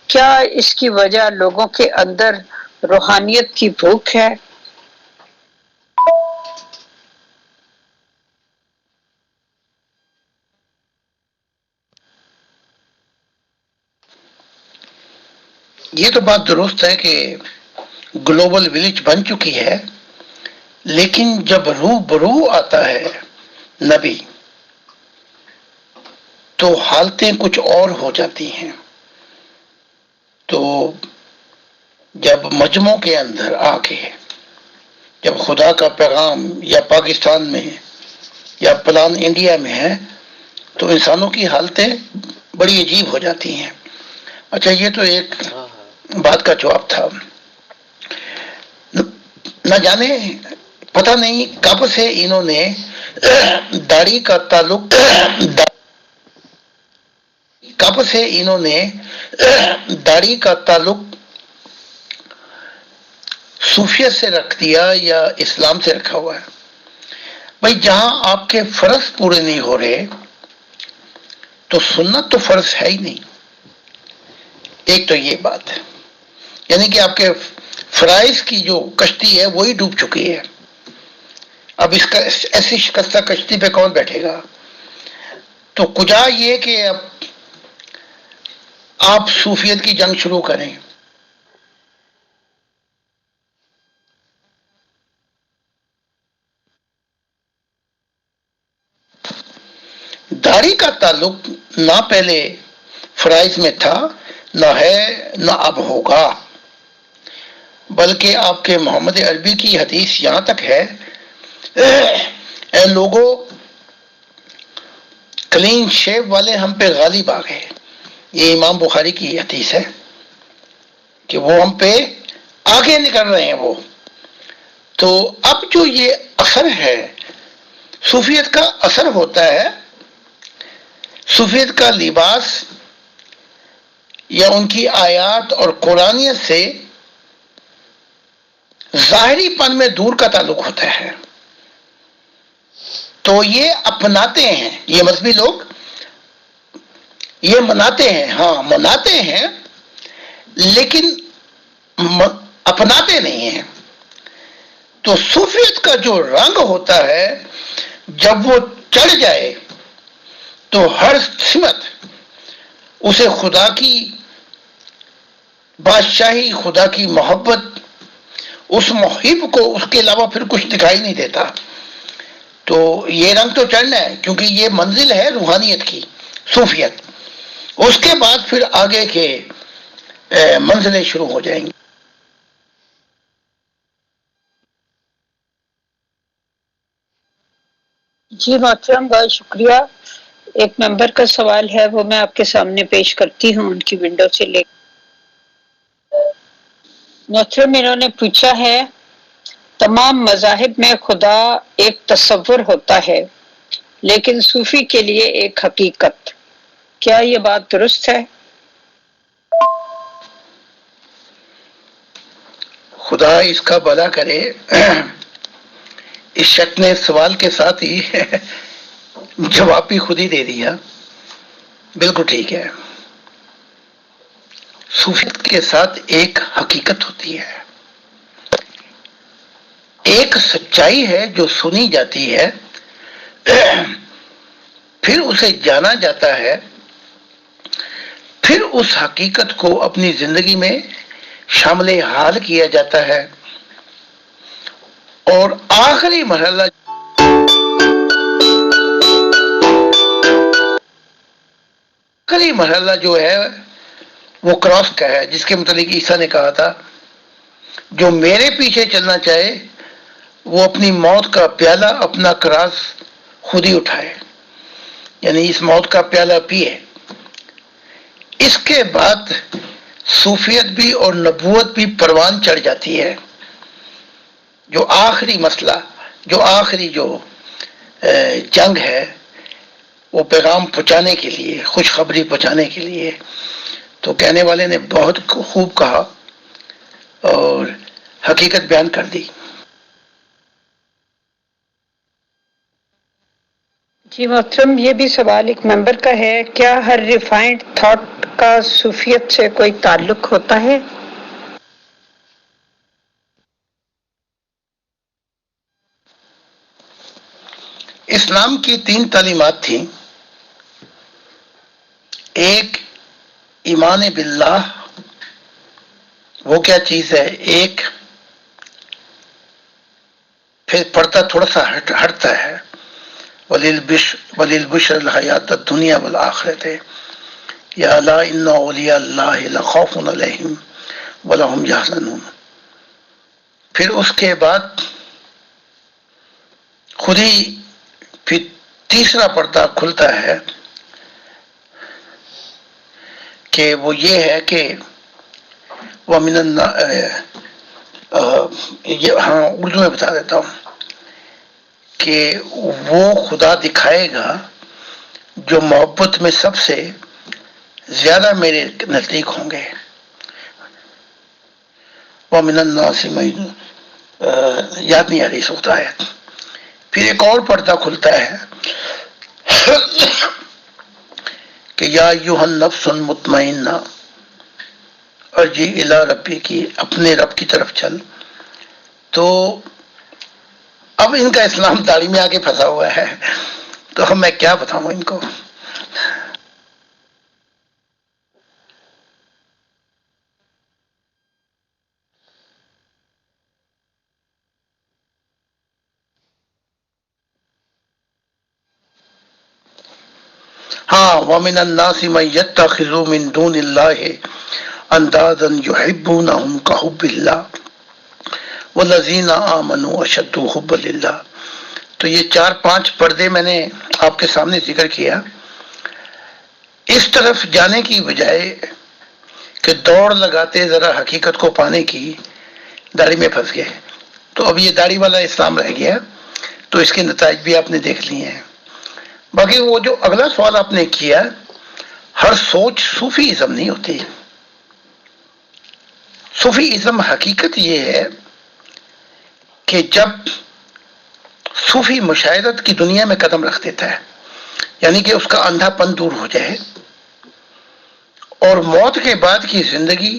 کیا اس کی وجہ لوگوں کے اندر روحانیت کی بھوک ہے؟ یہ تو بات درست ہے کہ گلوبل ولیج بن چکی ہے، لیکن جب روح برو آتا ہے نبی تو حالتیں کچھ اور ہو جاتی ہیں۔ تو جب مجمع کے اندر آ کے جب خدا کا پیغام یا پاکستان میں یا پلان انڈیا میں ہے تو انسانوں کی حالتیں بڑی عجیب ہو جاتی ہیں۔ اچھا، یہ تو ایک بات کا جواب تھا۔ نہ جانے پتہ نہیں کب سے انہوں نے داڑھی کا تعلق صوفیت سے رکھ دیا یا اسلام سے رکھا ہوا ہے۔ بھائی جہاں آپ کے فرض پورے نہیں ہو رہے تو سنت تو فرض ہے ہی نہیں۔ ایک تو یہ بات ہے، یعنی کہ آپ کے فرائض کی جو کشتی ہے وہی ڈوب چکی ہے۔ اب اس کا ایسی شکستہ کشتی پہ کون بیٹھے گا؟ تو کجا یہ کہ اب آپ صوفیت کی جنگ شروع کریں۔ داڑھی کا تعلق نہ پہلے فرائض میں تھا، نہ ہے، نہ اب ہوگا، بلکہ آپ کے محمد عربی کی حدیث یہاں تک ہے، اے لوگوں کلین شیو والے ہم پہ غالب آ گئے۔ یہ امام بخاری کی حدیث ہے کہ وہ ہم پہ آگے نکل رہے ہیں وہ۔ تو اب جو یہ اثر ہے صوفیت کا، اثر ہوتا ہے صوفیت کا لباس یا ان کی آیات اور قرآنیت سے ظاہری پن میں دور کا تعلق ہوتا ہے۔ تو یہ اپناتے ہیں، یہ مذہبی لوگ یہ مناتے ہیں، ہاں مناتے ہیں، لیکن اپناتے نہیں ہیں۔ تو صوفیت کا جو رنگ ہوتا ہے جب وہ چڑھ جائے تو ہر سمت اسے خدا کی بادشاہی، خدا کی محبت، اس محب کو اس کے علاوہ پھر کچھ دکھائی نہیں دیتا۔ تو یہ رنگ تو چڑھنا ہے، کیونکہ یہ منزل ہے روحانیت کی، صوفیت۔ اس کے بعد پھر آگے کے منزلیں شروع ہو جائیں گی۔ جی محترم، بہت شکریہ۔ ایک ممبر کا سوال ہے، وہ میں آپ کے سامنے پیش کرتی ہوں ان کی ونڈو سے لے۔ محترم انہوں نے پوچھا ہے، تمام مذاہب میں خدا ایک تصور ہوتا ہے لیکن صوفی کے لیے ایک حقیقت، کیا یہ بات درست ہے؟ خدا اس کا بھلا کرے، اس شخص نے سوال کے ساتھ ہی جواب بھی خود ہی دے دیا۔ بالکل ٹھیک ہے، صوفیت کے ساتھ ایک حقیقت ہوتی ہے، ایک سچائی ہے جو سنی جاتی ہے، پھر اسے جانا جاتا ہے، پھر اس حقیقت کو اپنی زندگی میں شامل حال کیا جاتا ہے، اور آخری مرحلہ جو ہے وہ کراس کا ہے، جس کے متعلق عیسیٰ نے کہا تھا جو میرے پیچھے چلنا چاہے وہ اپنی موت کا پیالہ، اپنا کراس خود ہی اٹھائے، یعنی اس موت کا پیالہ پیے۔ اس کے بعد صوفیت بھی اور نبوت بھی پروان چڑھ جاتی ہے۔ جو آخری مسئلہ، جو آخری جو جنگ ہے وہ پیغام پہنچانے کے لیے، خوشخبری پہنچانے کے لیے. تو کہنے والے نے بہت خوب کہا اور حقیقت بیان کر دی. جی محترم، یہ بھی سوال ایک ممبر کا ہے، کیا ہر ریفائنڈ تھاٹ کا صوفیت سے کوئی تعلق ہوتا ہے؟ اسلام کی 3 تعلیمات تھیں. ایک ایمان باللہ، وہ کیا چیز ہے؟ ایک پھر پڑھتا تھوڑا سا ہٹتا ہے، وَلِلْبُشْرَ الْحَيَاةَ الدُّنْيَا وَالْآخِرَةِ یا لا ان اولیاء اللہ لخوف علیہم ولا هم یحزنون. پھر اس کے بعد خود ہی پھر تیسرا پردہ کھلتا ہے کہ وہ یہ ہے کہ ہاں اردو میں بتا دیتا ہوں کہ وہ خدا دکھائے گا جو محبت میں سب سے زیادہ میرے نزدیک ہوں گے. وَمِنَ النَّاسِ مَن یاد نہیں آ رہی ہوتا ہے. پھر ایک اور پردہ کھلتا ہے کہ یا ایھا النفس المطمئنہ ارجعی الی ربی کی، اپنے رب کی طرف چل. تو اب ان کا اسلام داڑھی میں آ کے پھنسا ہوا ہے، تو میں کیا بتاؤں ان کو. ہاں وَمِنَ النَّاسِ مَن يَتَّخِذُ مِن دُونِ اللَّهِ أَندَادًا يُحِبُّونَهُمْ كَحُبِّ اللَّهِ وَالَّذِينَ آمَنُوا أَشَدُّ حُبًّا لِلَّهِ. تو یہ 4-5 پردے میں نے آپ کے سامنے ذکر کیا. اس طرف جانے کی بجائے کہ دوڑ لگاتے ذرا حقیقت کو پانے کی، داڑھی میں پھنس گئے. تو اب یہ داڑھی والا اسلام رہ گیا. تو اس کے نتائج بھی آپ نے دیکھ لیے ہیں. باقی وہ جو اگلا سوال آپ نے کیا، ہر سوچ صوفی ازم نہیں ہوتی. صوفی ازم حقیقت یہ ہے کہ جب صوفی مشاہدت کی دنیا میں قدم رکھ دیتا ہے، یعنی کہ اس کا اندھا پن دور ہو جائے اور موت کے بعد کی زندگی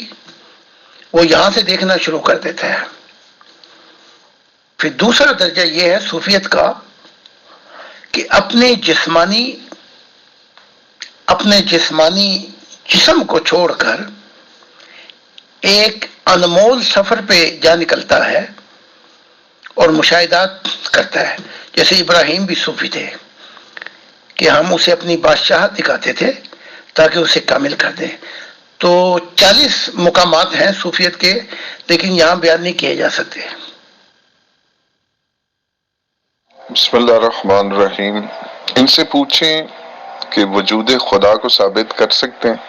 وہ یہاں سے دیکھنا شروع کر دیتا ہے. پھر دوسرا درجہ یہ ہے صوفیت کا کہ اپنے جسمانی جسم کو چھوڑ کر ایک انمول سفر پہ جا نکلتا ہے اور مشاہدات کرتا ہے. جیسے ابراہیم بھی صوفی تھے کہ ہم اسے اپنی بادشاہت دکھاتے تھے تاکہ اسے کامل کر دیں. تو 40 مقامات ہیں صوفیت کے، لیکن یہاں بیان نہیں کیے جا سکتے. بسم اللہ الرحمن الرحیم. ان سے پوچھیں کہ وجود خدا کو ثابت کر سکتے ہیں؟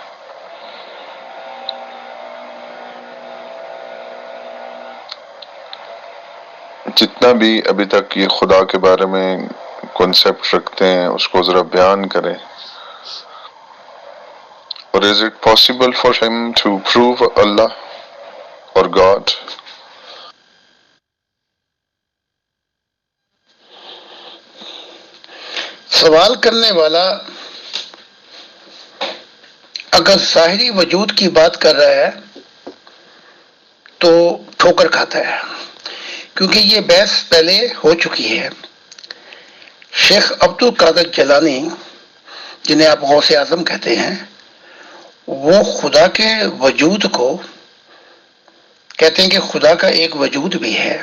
جتنا بھی ابھی تک یہ خدا کے بارے میں کنسپٹ رکھتے ہیں اس کو ذرا بیان کریں. اور is it possible for him to prove Allah or God? سوال کرنے والا اگر ظاہری وجود کی بات کر رہا ہے تو ٹھوکر کھاتا ہے، کیونکہ یہ بحث پہلے ہو چکی ہے. شیخ عبد القادر جیلانی، جنہیں آپ غوث اعظم کہتے ہیں، وہ خدا کے وجود کو کہتے ہیں کہ خدا کا ایک وجود بھی ہے،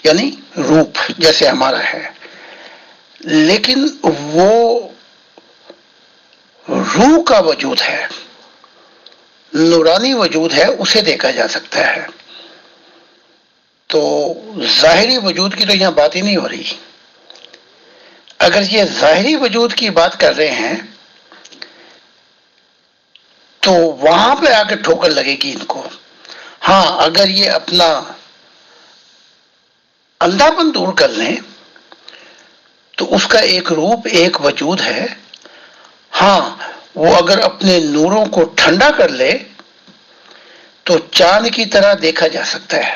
یعنی روپ جیسے ہمارا ہے، لیکن وہ روح کا وجود ہے، نورانی وجود ہے، اسے دیکھا جا سکتا ہے. تو ظاہری وجود کی تو یہاں بات ہی نہیں ہو رہی. اگر یہ ظاہری وجود کی بات کر رہے ہیں تو وہاں پہ آ کے ٹھوکر لگے گی ان کو. ہاں اگر یہ اپنا اندھاپن دور کر لیں تو اس کا ایک روپ، ایک وجود ہے. ہاں، وہ اگر اپنے نوروں کو ٹھنڈا کر لے تو چاند کی طرح دیکھا جا سکتا ہے.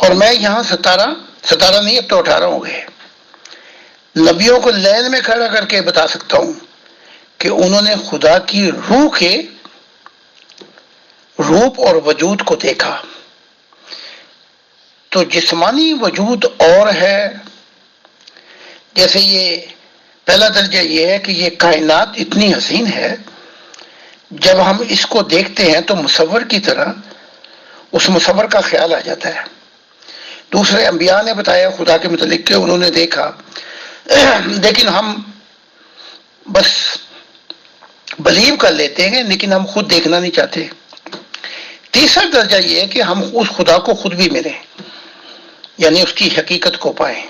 اور میں یہاں ستارہ نہیں، اب تو 18 ہو گئے، نبیوں کو لین میں کھڑا کر کے بتا سکتا ہوں کہ انہوں نے خدا کی روح کے روپ اور وجود کو دیکھا. تو جسمانی وجود اور ہے، جیسے یہ پہلا درجہ یہ ہے کہ یہ کائنات اتنی حسین ہے، جب ہم اس کو دیکھتے ہیں تو مصور کی طرح اس مصور کا خیال آ جاتا ہے. دوسرے انبیاء نے بتایا خدا کے متعلق کہ انہوں نے دیکھا، لیکن ہم بس بلیو کر لیتے ہیں، لیکن ہم خود دیکھنا نہیں چاہتے. تیسرا درجہ یہ ہے کہ ہم اس خدا کو خود بھی ملیں، یعنی اس کی حقیقت کو پائیں.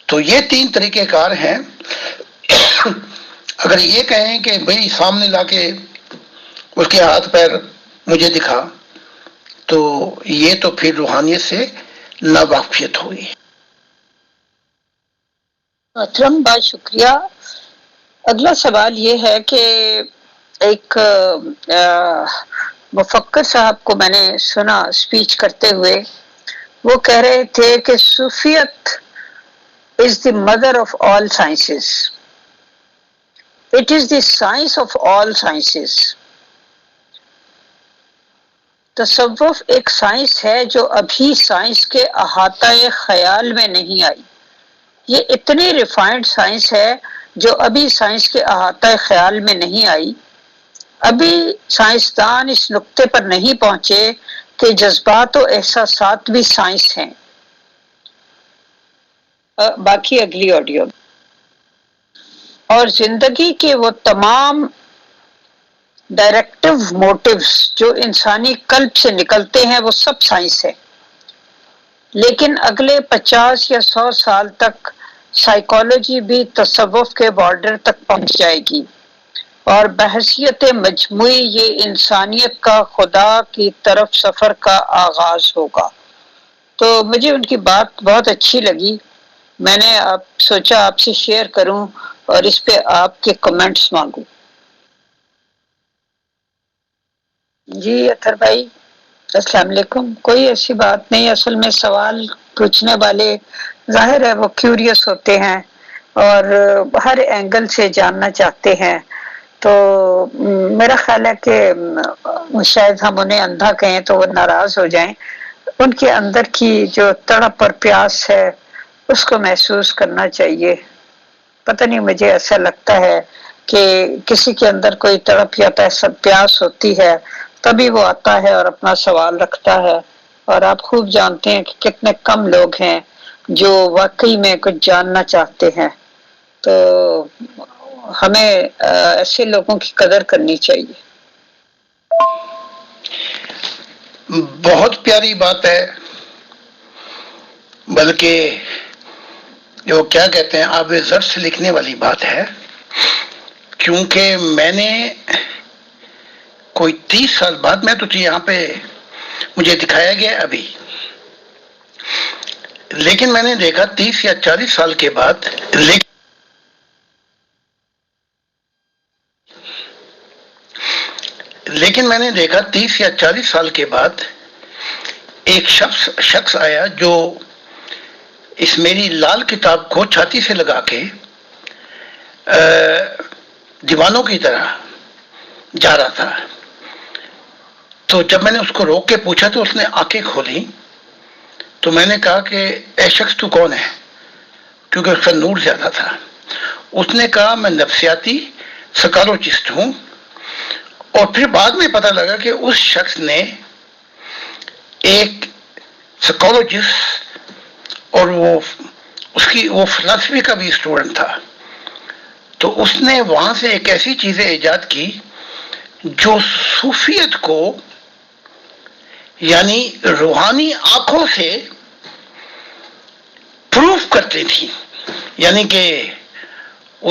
تو یہ 3 طریقہ کار ہیں. اگر یہ کہیں کہ بھئی سامنے لا کے اس کے ہاتھ پیر مجھے دکھا، تو یہ تو پھر روحانیت سے ناواقفیت ہوگی. محترم، بہت شکریہ. اگلا سوال یہ ہے کہ ایک مفکر صاحب کو میں نے سنا اسپیچ کرتے ہوئے، وہ کہہ رہے تھے کہ صوفیت is the mother of all sciences. It is the science of all sciences. تصوف ایک سائنس ہے جو ابھی سائنس کے احاطہ خیال میں نہیں آئی. یہ اتنی ریفائنڈ سائنس ہے جو ابھی سائنس کے احاطہ خیال میں نہیں آئی. ابھی سائنسدان اس نقطے پر نہیں پہنچے کہ جذبات و احساسات بھی سائنس ہیں. باقی اگلی آڈیو. اور زندگی کے وہ تمام ڈائریکٹو موٹیوز جو انسانی قلب سے نکلتے ہیں وہ سب سائنس ہے. لیکن اگلے 50 یا 100 سال تک سائیکالوجی بھی تصوف کے بارڈر تک پہنچ جائے گی، اور بحیثیت مجموعی یہ انسانیت کا خدا کی طرف سفر کا آغاز ہوگا. تو مجھے ان کی بات بہت اچھی لگی، میں نے سوچا آپ سے شیئر کروں اور اس پہ آپ کے کمنٹس مانگوں. جی اطہر بھائی السلام علیکم. کوئی ایسی بات نہیں، اصل میں سوال پوچھنے والے ظاہر ہے وہ کیوریس ہوتے ہیں اور ہر اینگل سے جاننا چاہتے ہیں. تو میرا خیال ہے کہ شاید ہم انہیں اندھا کہیں تو وہ ناراض ہو جائیں. ان کے اندر کی جو تڑپ اور پیاس ہے اس کو محسوس کرنا چاہیے. پتہ نہیں، مجھے ایسا لگتا ہے کہ کسی کے اندر کوئی تڑپ یا پیاس ہوتی ہے تبھی وہ آتا ہے اور اپنا سوال رکھتا ہے. اور آپ خوب جانتے ہیں کہ کتنے کم لوگ ہیں جو واقعی میں کچھ جاننا چاہتے ہیں. تو ہمیں ایسے لوگوں کی قدر کرنی چاہیے. بہت پیاری بات ہے، بلکہ جو کیا کہتے ہیں آب زر سے لکھنے والی بات ہے. کیونکہ میں نے کوئی 30 سال بعد، میں تو یہاں پہ مجھے دکھایا گیا ابھی، لیکن میں نے دیکھا 30 یا 40 سال کے بعد، لیکن میں نے دیکھا 30 یا 40 سال کے بعد ایک شخص آیا جو اس میری لال کتاب کو چھاتی سے لگا کے دیوانوں کی طرح جا رہا تھا. تو جب میں نے اس کو روک کے پوچھا تو اس نے آنکھیں کھولی. تو میں نے کہا کہ اے شخص تو کون ہے، کیونکہ اس کا نور زیادہ تھا. اس نے کہا میں نفسیاتی سائیکالوجسٹ ہوں. اور پھر بعد میں پتہ لگا کہ اس شخص نے ایک سائیکالوجسٹ اور وہ فلسفی کا بھی اسٹوڈنٹ تھا. تو اس نے وہاں سے ایک ایسی چیزیں ایجاد کی جو صوفیت کو یعنی روحانی آنکھوں سے پروف کرتی تھی. یعنی کہ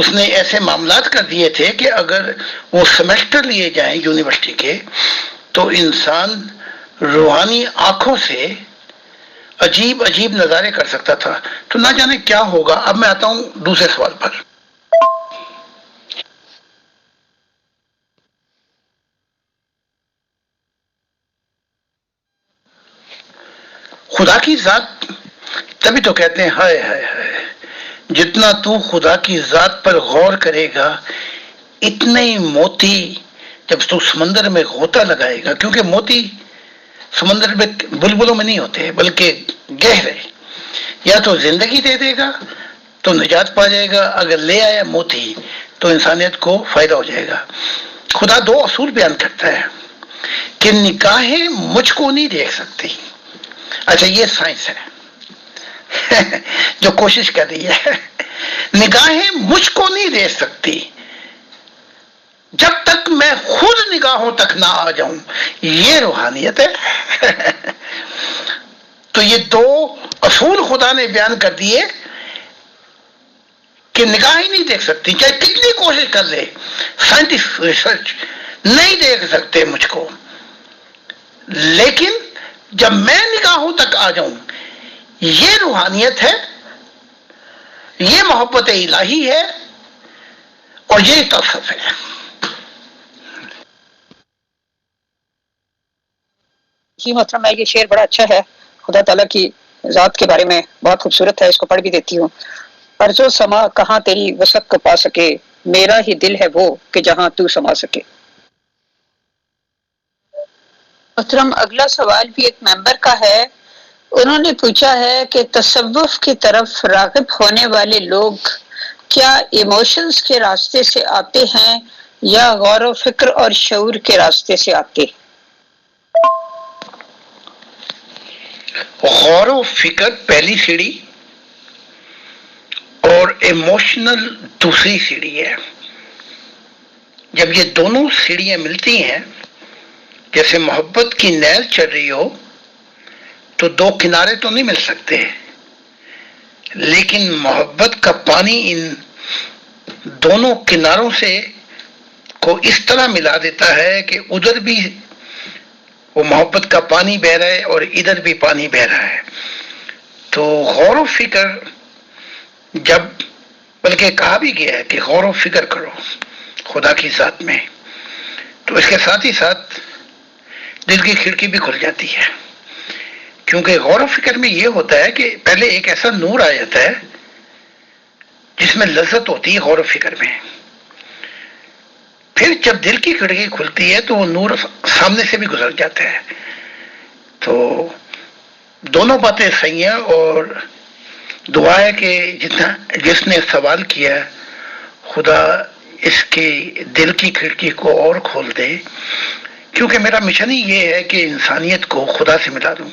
اس نے ایسے معاملات کر دیے تھے کہ اگر وہ سیمیسٹر لیے جائیں یونیورسٹی کے تو انسان روحانی آنکھوں سے عجیب عجیب نظارے کر سکتا تھا. تو نہ جانے کیا ہوگا. اب میں آتا ہوں دوسرے سوال پر. خدا کی ذات، تبھی تو کہتے ہیں ہائے ہائے ہائے، جتنا تو خدا کی ذات پر غور کرے گا اتنے ہی موتی جب تو سمندر میں غوطہ لگائے گا، کیونکہ موتی سمندر میں بلبلوں میں نہیں ہوتے بلکہ گہرے، یا تو زندگی دے دے گا تو نجات پا جائے گا، اگر لے آیا موتی تو انسانیت کو فائدہ ہو جائے گا. خدا دو اصول بیان کرتا ہے کہ نگاہیں مجھ کو نہیں دیکھ سکتی. اچھا یہ سائنس ہے جو کوشش کر رہی ہے. نگاہیں مجھ کو نہیں دیکھ سکتی جب تک میں خود نگاہوں تک نہ آ جاؤں. یہ روحانیت ہے. تو یہ دو اصول خدا نے بیان کر دیے کہ نگاہ ہی نہیں دیکھ سکتی، چاہے کتنی کوشش کر لے سائنٹسٹ ریسرچ، نہیں دیکھ سکتے مجھ کو. لیکن جب میں نگاہوں تک آ جاؤں، یہ روحانیت ہے، یہ محبت الہی ہے اور یہ تصوف ہے. جی محترم، یہ شعر بڑا اچھا ہے، خدا تعالیٰ کی ذات کے بارے میں بہت خوبصورت ہے، اس کو پڑھ بھی دیتی ہوں. ارض و سما کہاں تیری وسعت کو پا سکے، میرا ہی دل ہے وہ کہ جہاں تو سما سکے. محترم اگلا سوال بھی ایک ممبر کا ہے. انہوں نے پوچھا ہے کہ تصوف کی طرف راغب ہونے والے لوگ کیا ایموشنز کے راستے سے آتے ہیں یا غور و فکر اور شعور کے راستے سے آتے؟ غور و فکر پہلی سیڑھی اور ایموشنل دوسری سیڑھی ہے. جب یہ دونوں سیڑھیاں ملتی ہیں، جیسے محبت کی نہر چل رہی ہو تو دو کنارے تو نہیں مل سکتے، لیکن محبت کا پانی ان دونوں کناروں سے کو اس طرح ملا دیتا ہے کہ ادھر بھی وہ محبت کا پانی بہ رہا ہے اور ادھر بھی پانی بہ رہا ہے. تو غور و فکر، جب بلکہ کہا بھی گیا ہے کہ غور و فکر کرو خدا کی ذات میں، تو اس کے ساتھ ہی ساتھ دل کی کھڑکی بھی کھل جاتی ہے. کیونکہ غور و فکر میں یہ ہوتا ہے کہ پہلے ایک ایسا نور آ جاتا ہے جس میں لذت ہوتی ہے غور و فکر میں، پھر جب دل کی کھڑکی کھلتی ہے تو وہ نور سامنے سے بھی گزر جاتا ہے. تو دونوں باتیں صحیح ہیں، اور دعا ہے کہ جس نے سوال کیا خدا اس کی دل کی کھڑکی کو اور کھول دے، کیونکہ میرا مشن ہی یہ ہے کہ انسانیت کو خدا سے ملا دوں.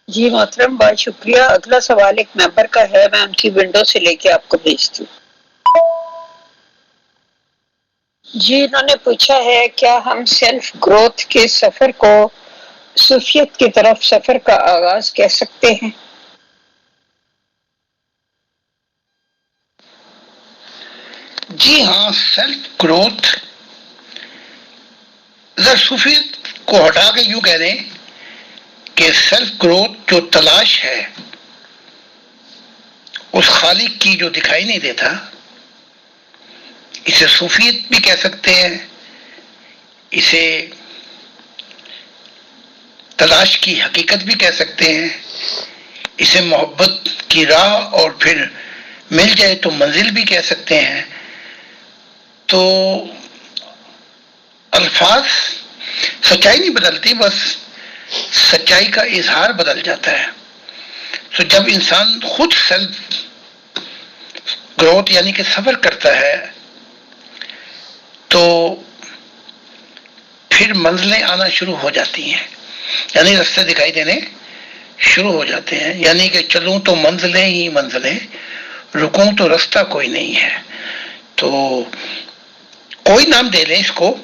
جی محترم بہت شکریہ. اگلا سوال ایک ممبر کا ہے، میں ان کی ونڈو سے لے کے آپ کو بھیجتی ہوں. جی انہوں نے پوچھا ہے کیا ہم سیلف گروتھ کے سفر کو صوفیت کی طرف سفر کا آغاز کہہ سکتے ہیں؟ جی ہاں، سیلف گروتھ اگر صوفیت کو ہٹا کے یوں کہہ دیں کہ سیلف گروتھ جو تلاش ہے اس خالق کی جو دکھائی نہیں دیتا، اسے صوفیت بھی کہہ سکتے ہیں، اسے تلاش کی حقیقت بھی کہہ سکتے ہیں، اسے محبت کی راہ اور پھر مل جائے تو منزل بھی کہہ سکتے ہیں. تو الفاظ سچائی نہیں بدلتی، بس سچائی کا اظہار بدل جاتا ہے. تو جب انسان خود سیلف گروتھ یعنی کہ سفر کرتا ہے تو پھر منزلیں آنا شروع ہو جاتی ہیں، یعنی رستے دکھائی دینے شروع ہو جاتے ہیں. یعنی کہ چلوں تو منزلیں ہی منزلیں، رکوں تو رستہ کوئی نہیں ہے. تو کوئی نام دے لیں اس کو،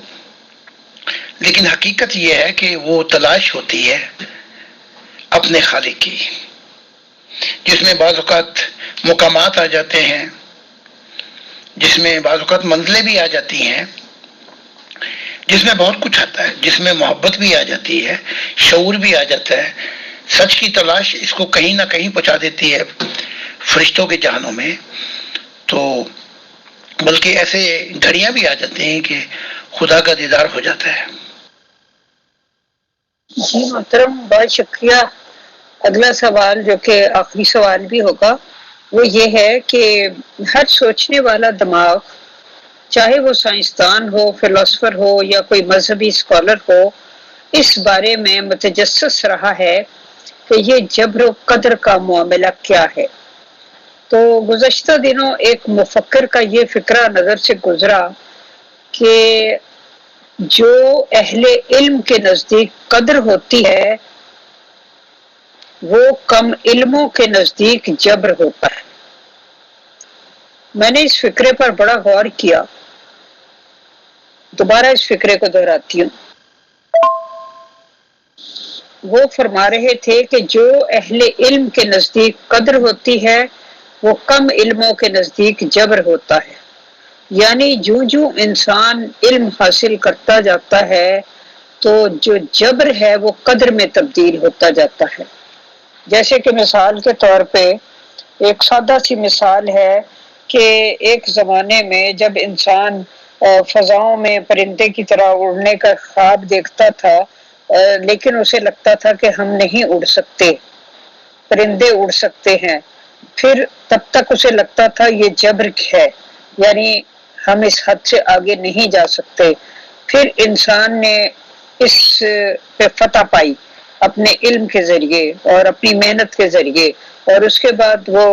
لیکن حقیقت یہ ہے کہ وہ تلاش ہوتی ہے اپنے خالق کی، جس میں بعض اوقات مقامات آ جاتے ہیں جس میں بعض اوقات منزلیں بھی آ جاتی ہیں، جس میں بہت کچھ آتا ہے، جس میں محبت بھی آ جاتی ہے، شعور بھی آ جاتا ہے، سچ کی تلاش اس کو کہیں نہ کہیں پہنچا دیتی ہے فرشتوں کے جہانوں میں. تو بلکہ ایسے گھڑیاں بھی آ جاتے ہیں کہ خدا کا دیدار ہو جاتا ہے. جی محترم، بہت شکریہ. اگلا سوال جو کہ آخری سوال بھی ہوگا وہ یہ ہے کہ ہر سوچنے والا دماغ، چاہے وہ سائنسدان ہو، فلسفر ہو یا کوئی مذہبی اسکالر ہو، اس بارے میں متجسس رہا ہے کہ یہ جبر و قدر کا معاملہ کیا ہے. تو گزشتہ دنوں ایک مفکر کا یہ فکرہ نظر سے گزرا کہ جو اہل علم کے نزدیک قدر ہوتی ہے وہ کم علموں کے نزدیک جبر ہوتا ہے. میں نے اس فکرے پر بڑا غور کیا، دوبارہ اس فکرے کو دہراتی ہوں. وہ فرما رہے تھے کہ جو اہل علم کے نزدیک قدر ہوتی ہے وہ کم علموں کے نزدیک جبر ہوتا ہے. یعنی جو انسان علم حاصل کرتا جاتا ہے تو جو جبر ہے وہ قدر میں تبدیل ہوتا جاتا ہے. جیسے کہ مثال کے طور پہ ایک سادہ سی مثال ہے کہ ایک زمانے میں جب انسان فضاؤں میں پرندے کی طرح اڑنے کا خواب دیکھتا تھا، لیکن اسے لگتا تھا کہ ہم نہیں اڑ سکتے، پرندے اڑ سکتے ہیں. پھر تب تک اسے لگتا تھا یہ جبر ہے، یعنی ہم اس حد سے آگے نہیں جا سکتے. پھر انسان نے اس پہ فتح پائی اپنے علم کے ذریعے اور اپنی محنت کے ذریعے، اور اس کے بعد وہ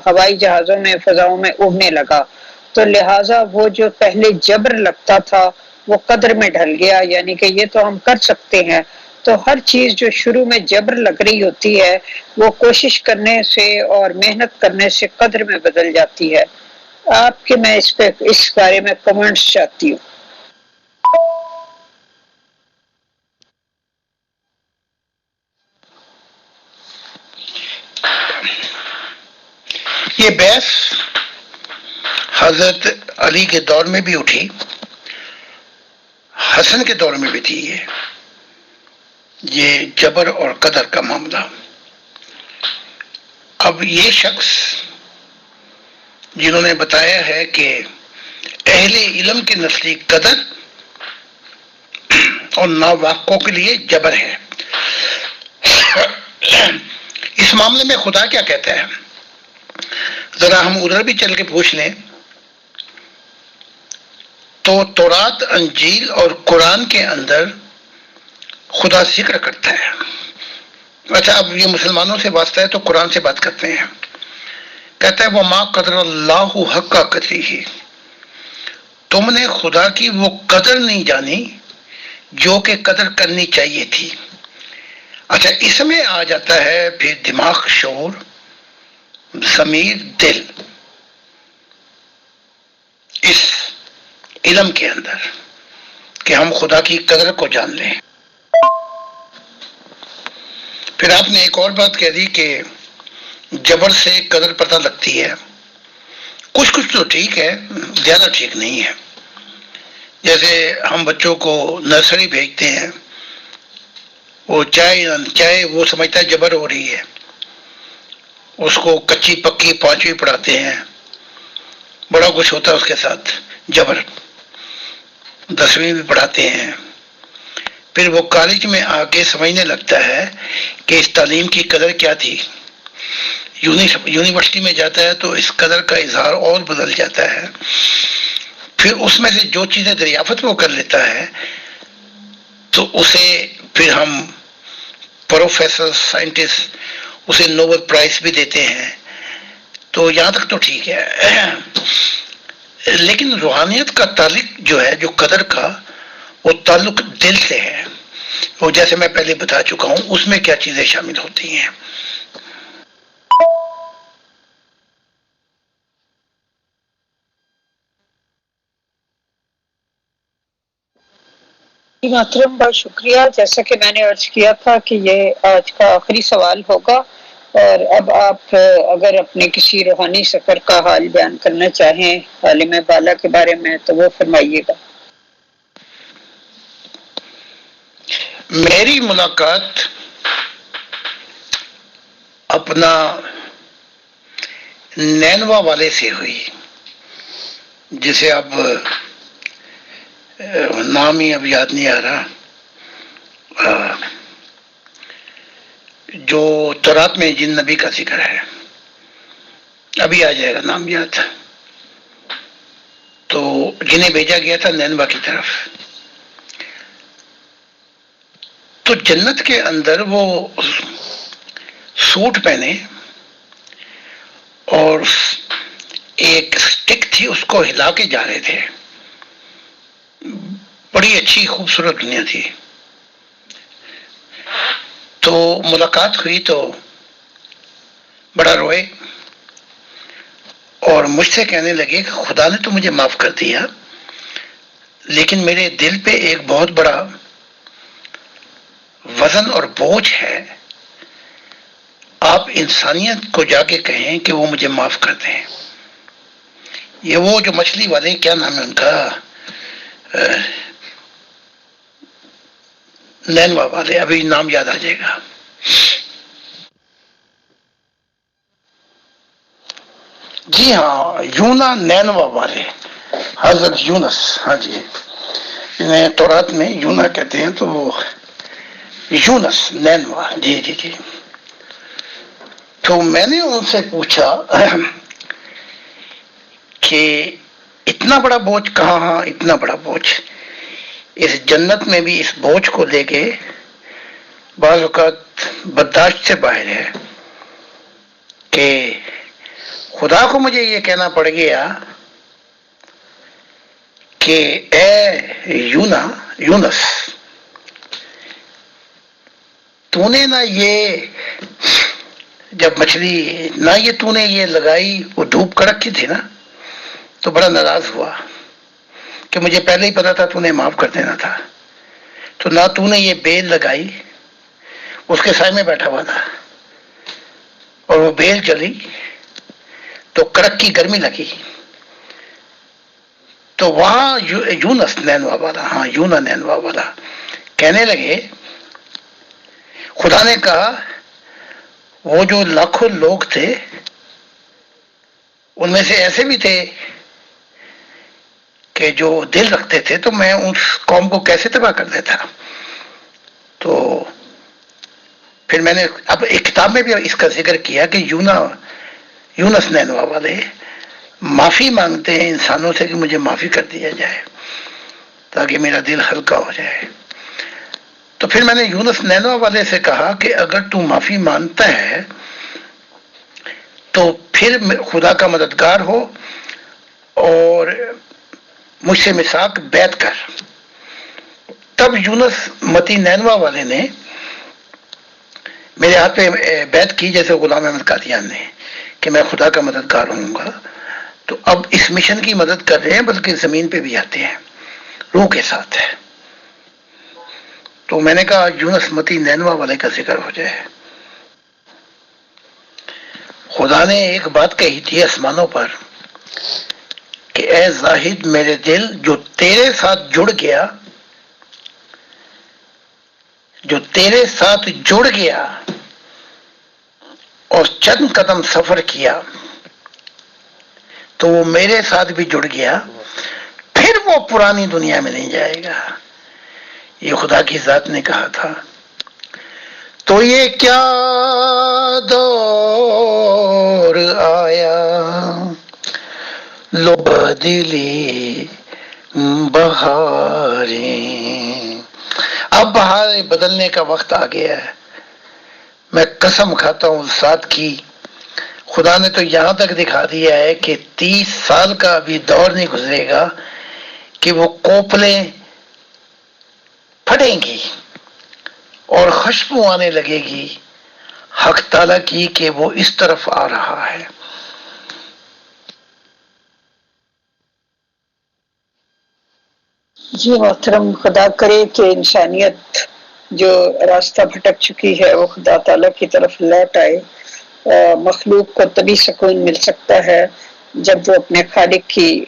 ہوائی جہازوں میں فضاؤں میں اڑنے لگا. تو لہٰذا وہ جو پہلے جبر لگتا تھا وہ قدر میں ڈھل گیا، یعنی کہ یہ تو ہم کر سکتے ہیں. تو ہر چیز جو شروع میں جبر لگ رہی ہوتی ہے وہ کوشش کرنے سے اور محنت کرنے سے قدر میں بدل جاتی ہے. آپ کے میں اس بارے میں کمنٹس چاہتی ہوں. یہ بحث حضرت علی کے دور میں بھی اٹھی، حسن کے دور میں بھی تھی. یہ جبر اور قدر کا معاملہ. اب یہ شخص جنہوں نے بتایا ہے کہ اہل علم کے نزدیک قدر اور ناواقعوں کے لیے جبر ہے، اس معاملے میں خدا کیا کہتا ہے؟ ذرا ہم ادھر بھی چل کے پوچھ لیں تو تورات، انجیل اور قرآن کے اندر خدا ذکر کرتا ہے. اچھا، اب یہ مسلمانوں سے واسطہ ہے تو قرآن سے بات کرتے ہیں. کہتا ہے وَمَا قَدْرَ اللَّهُ حَقَّ قَدْرِهِ، تم نے خدا کی وہ قدر نہیں جانی جو کہ قدر کرنی چاہیے تھی. اچھا، اس میں آ جاتا ہے پھر دماغ، شعور، ضمیر، دل، اس علم کے اندر کہ ہم خدا کی قدر کو جان لیں. پھر آپ نے ایک اور بات کہہ دی کہ جبر سے قدر پتہ لگتی ہے. کچھ تو ٹھیک ہے، زیادہ ٹھیک نہیں ہے. جیسے ہم بچوں کو نرسری بھیجتے ہیں، وہ چاہے وہ سمجھتا ہے جبر ہو رہی ہے، اس کو کچی پکی پانچویں پڑھاتے ہیں، بڑا کچھ ہوتا ہے اس کے ساتھ جبر. 10ویں بھی پڑھاتے ہیں. پھر وہ کالج میں آ کے سمجھنے لگتا ہے کہ اس تعلیم کی قدر کیا تھی. یونیورسٹی میں جاتا ہے تو اس قدر کا اظہار اور بدل جاتا ہے. پھر اس میں سے جو چیزیں دریافت وہ کر لیتا ہے تو اسے پھر ہم پروفیسر، سائنٹسٹ، اسے نوبل پرائز بھی دیتے ہیں. تو یہاں تک تو ٹھیک ہے، لیکن روحانیت کا تعلق جو ہے، جو قدر کا، وہ تعلق دل سے ہے. وہ جیسے میں پہلے بتا چکا ہوں اس میں کیا چیزیں شامل ہوتی ہیں. محترم، بہت شکریہ. جیسا کہ میں نے عرض کیا تھا کہ یہ آج کا آخری سوال ہوگا، اور اب آپ اگر اپنے کسی روحانی سفر کا حال بیان کرنا چاہیں عالم بالا کے بارے میں تو وہ فرمائیے گا۔ میری ملاقات اپنا نینوا والے سے ہوئی، جسے اب نام ہی اب یاد نہیں آ رہا، جو تورات میں جن نبی کا ذکر ہے، ابھی آ جائے گا نام یاد، تو جنہیں بھیجا گیا تھا نینوا کی طرف۔ تو جنت کے اندر وہ سوٹ پہنے اور ایک سٹک تھی، اس کو ہلا کے جا رہے تھے، بڑی اچھی خوبصورت دنیا تھی۔ تو ملاقات ہوئی تو بڑا روئے اور مجھ سے کہنے لگے کہ خدا نے تو مجھے معاف کر دیا، لیکن میرے دل پہ ایک بہت بڑا وزن اور بوجھ ہے، آپ انسانیت کو جا کے کہیں کہ وہ مجھے معاف کر دیں۔ یہ وہ جو مچھلی والے، کیا نام ہے ان کا، نینوا والے، ابھی نام یاد آ جائے گا۔ جی ہاں، یونا نینوا والے، حضرت یونس، ہاں جی، انہیں تورات میں یونا کہتے ہیں، تو وہ یونس نینوا، جی جی جی۔ تو میں نے ان سے پوچھا کہ اتنا بڑا بوجھ کہاں؟ ہاں اتنا بڑا بوجھ اس جنت میں بھی اس بوجھ کو لے کے بعض اوقات برداشت سے باہر ہے کہ خدا کو مجھے یہ کہنا پڑ گیا کہ اے یونس، تو نے نہ یہ جب مچھلی نہ یہ تو نے یہ لگائی، وہ دھوپ کڑک کی تھی نا، تو بڑا ناراض ہوا کہ مجھے پہلے ہی پتا تھا تو نے معاف کر دینا تھا، تو نہ تو نے یہ بیل لگائی، اس کے سائے میں بیٹھا ہوا تھا، اور وہ بیل جلی تو کڑک کی گرمی لگی، تو وہاں یونس نینوا والا، ہاں یونا نینوا والا کہنے لگے، خدا نے کہا وہ جو لاکھوں لوگ تھے ان میں سے ایسے بھی تھے کہ جو دل رکھتے تھے، تو میں اس قوم کو کیسے تباہ کر دیتا۔ تو پھر میں نے اب ایک کتاب میں بھی اس کا ذکر کیا کہ یونس نینوا والے معافی مانگتے ہیں انسانوں سے کہ مجھے معافی کر دیا جائے تاکہ میرا دل ہلکا ہو جائے۔ تو پھر میں نے یونس نینوا والے سے کہا کہ اگر تو معافی مانگتا ہے تو پھر خدا کا مددگار ہو اور مجھ سے میثاق بیعت کر۔ تب یونس متی نینوا والے نے میرے ہاتھ پہ بیعت کی، جیسے غلام احمد قادیان نے، کہ میں خدا کا مددگار ہوں گا۔ تو اب اس مشن کی مدد کر رہے ہیں، بلکہ زمین پہ بھی آتے ہیں روح کے ساتھ ہے۔ تو میں نے کہا یونس متی نینوا والے کا ذکر ہو جائے۔ خدا نے ایک بات کہی تھی آسمانوں پر کہ اے زاہد، میرے دل جو تیرے ساتھ جڑ گیا، اور چند قدم سفر کیا تو وہ میرے ساتھ بھی جڑ گیا، پھر وہ پرانی دنیا میں نہیں جائے گا۔ یہ خدا کی ذات نے کہا تھا۔ تو یہ کیا دور آیا، لو بدلی بہاریں، اب بہاریں بدلنے کا وقت آ گیا ہے۔ میں قسم کھاتا ہوں ذات کی، خدا نے تو یہاں تک دکھا دیا ہے کہ 30 سال کا ابھی دور نہیں گزرے گا کہ وہ کوپلیں پھٹیں گی اور خوشبو آنے لگے گی حق تعالیٰ کی کہ وہ اس طرف آ رہا ہے۔ جی محترم، خدا کرے کہ انسانیت جو راستہ بھٹک چکی ہے وہ خدا تعالیٰ کی طرف لوٹ آئے مخلوق کو تبھی سکون مل سکتا ہے جب وہ اپنے خالق کی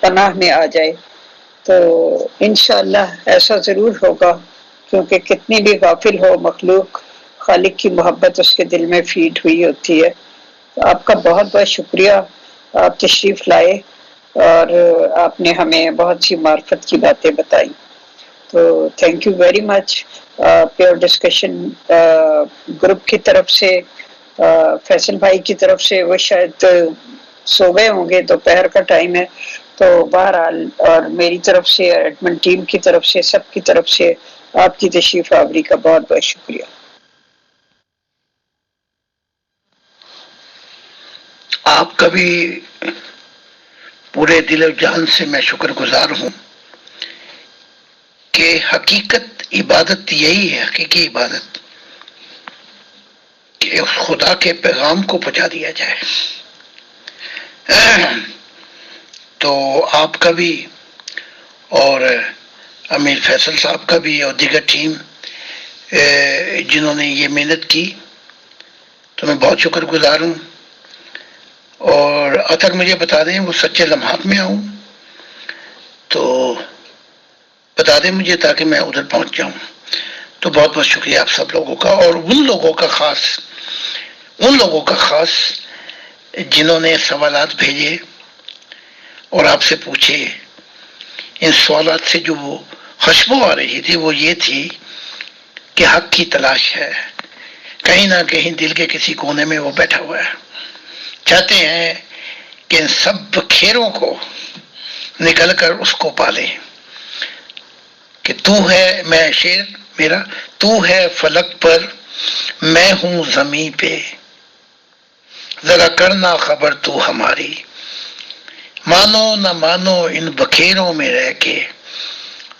پناہ میں آ جائے. تو انشاءاللہ ایسا ضرور ہوگا، کیونکہ کتنی بھی غافل ہو مخلوق، خالق کی محبت اس کے دل میں فیڈ ہوئی ہوتی ہے. تو آپ کا بہت بہت شکریہ، آپ تشریف لائے اور آپ نے ہمیں بہت سی معرفت کی باتیں بتائی. تو thank you very much. Pure discussion group کی طرف سے، فیصل بھائی کی طرف سے، وہ شاید سو گئے ہوں گے، دوپہر کا ٹائم ہے. تو بہرحال، اور میری طرف سے، ایڈمن ٹیم کی طرف سے، سب کی طرف سے آپ کی تشریف آوری کا بہت بہت شکریہ. آپ کا بھی پورے دل و جان سے میں شکر گزار ہوں کہ حقیقت عبادت یہی ہے، حقیقی عبادت، کہ اس خدا کے پیغام کو پہنچا دیا جائے. تو آپ کا بھی اور امیر فیصل صاحب کا بھی اور دیگر ٹیم جنہوں نے یہ محنت کی، تو میں بہت شکر گزار ہوں. اور اگر مجھے بتا دیں وہ سچے لمحات میں آؤں تو بتا دیں مجھے، تاکہ میں ادھر پہنچ جاؤں. تو بہت بہت شکریہ آپ سب لوگوں کا، اور ان لوگوں کا خاص جنہوں نے سوالات بھیجے اور آپ سے پوچھے. ان سوالات سے جو وہ خوشبو آ رہی تھی وہ یہ تھی کہ حق کی تلاش ہے، کہیں نہ کہیں دل کے کسی کونے میں وہ بیٹھا ہوا ہے، چاہتے ہیں کہ ان سب بکھیروں کو نکل کر اس کو پالیں. کہ تو ہے، میں شعر میرا، تو ہے فلک پر، میں ہوں زمین پہ، ذرا کرنا خبر تو ہماری، مانو نہ مانو ان بکھیروں میں رہ کے،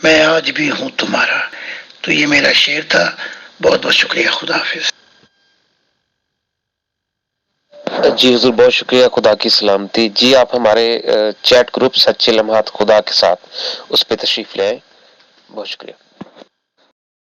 میں آج بھی ہوں تمہارا. تو یہ میرا شعر تھا. بہت بہت شکریہ. خدا حافظ. جی حضور بہت شکریہ، خدا کی سلامتی. جی آپ ہمارے چیٹ گروپ سچے لمحات خدا کے ساتھ اس پہ تشریف لے آئے. بہت شکریہ.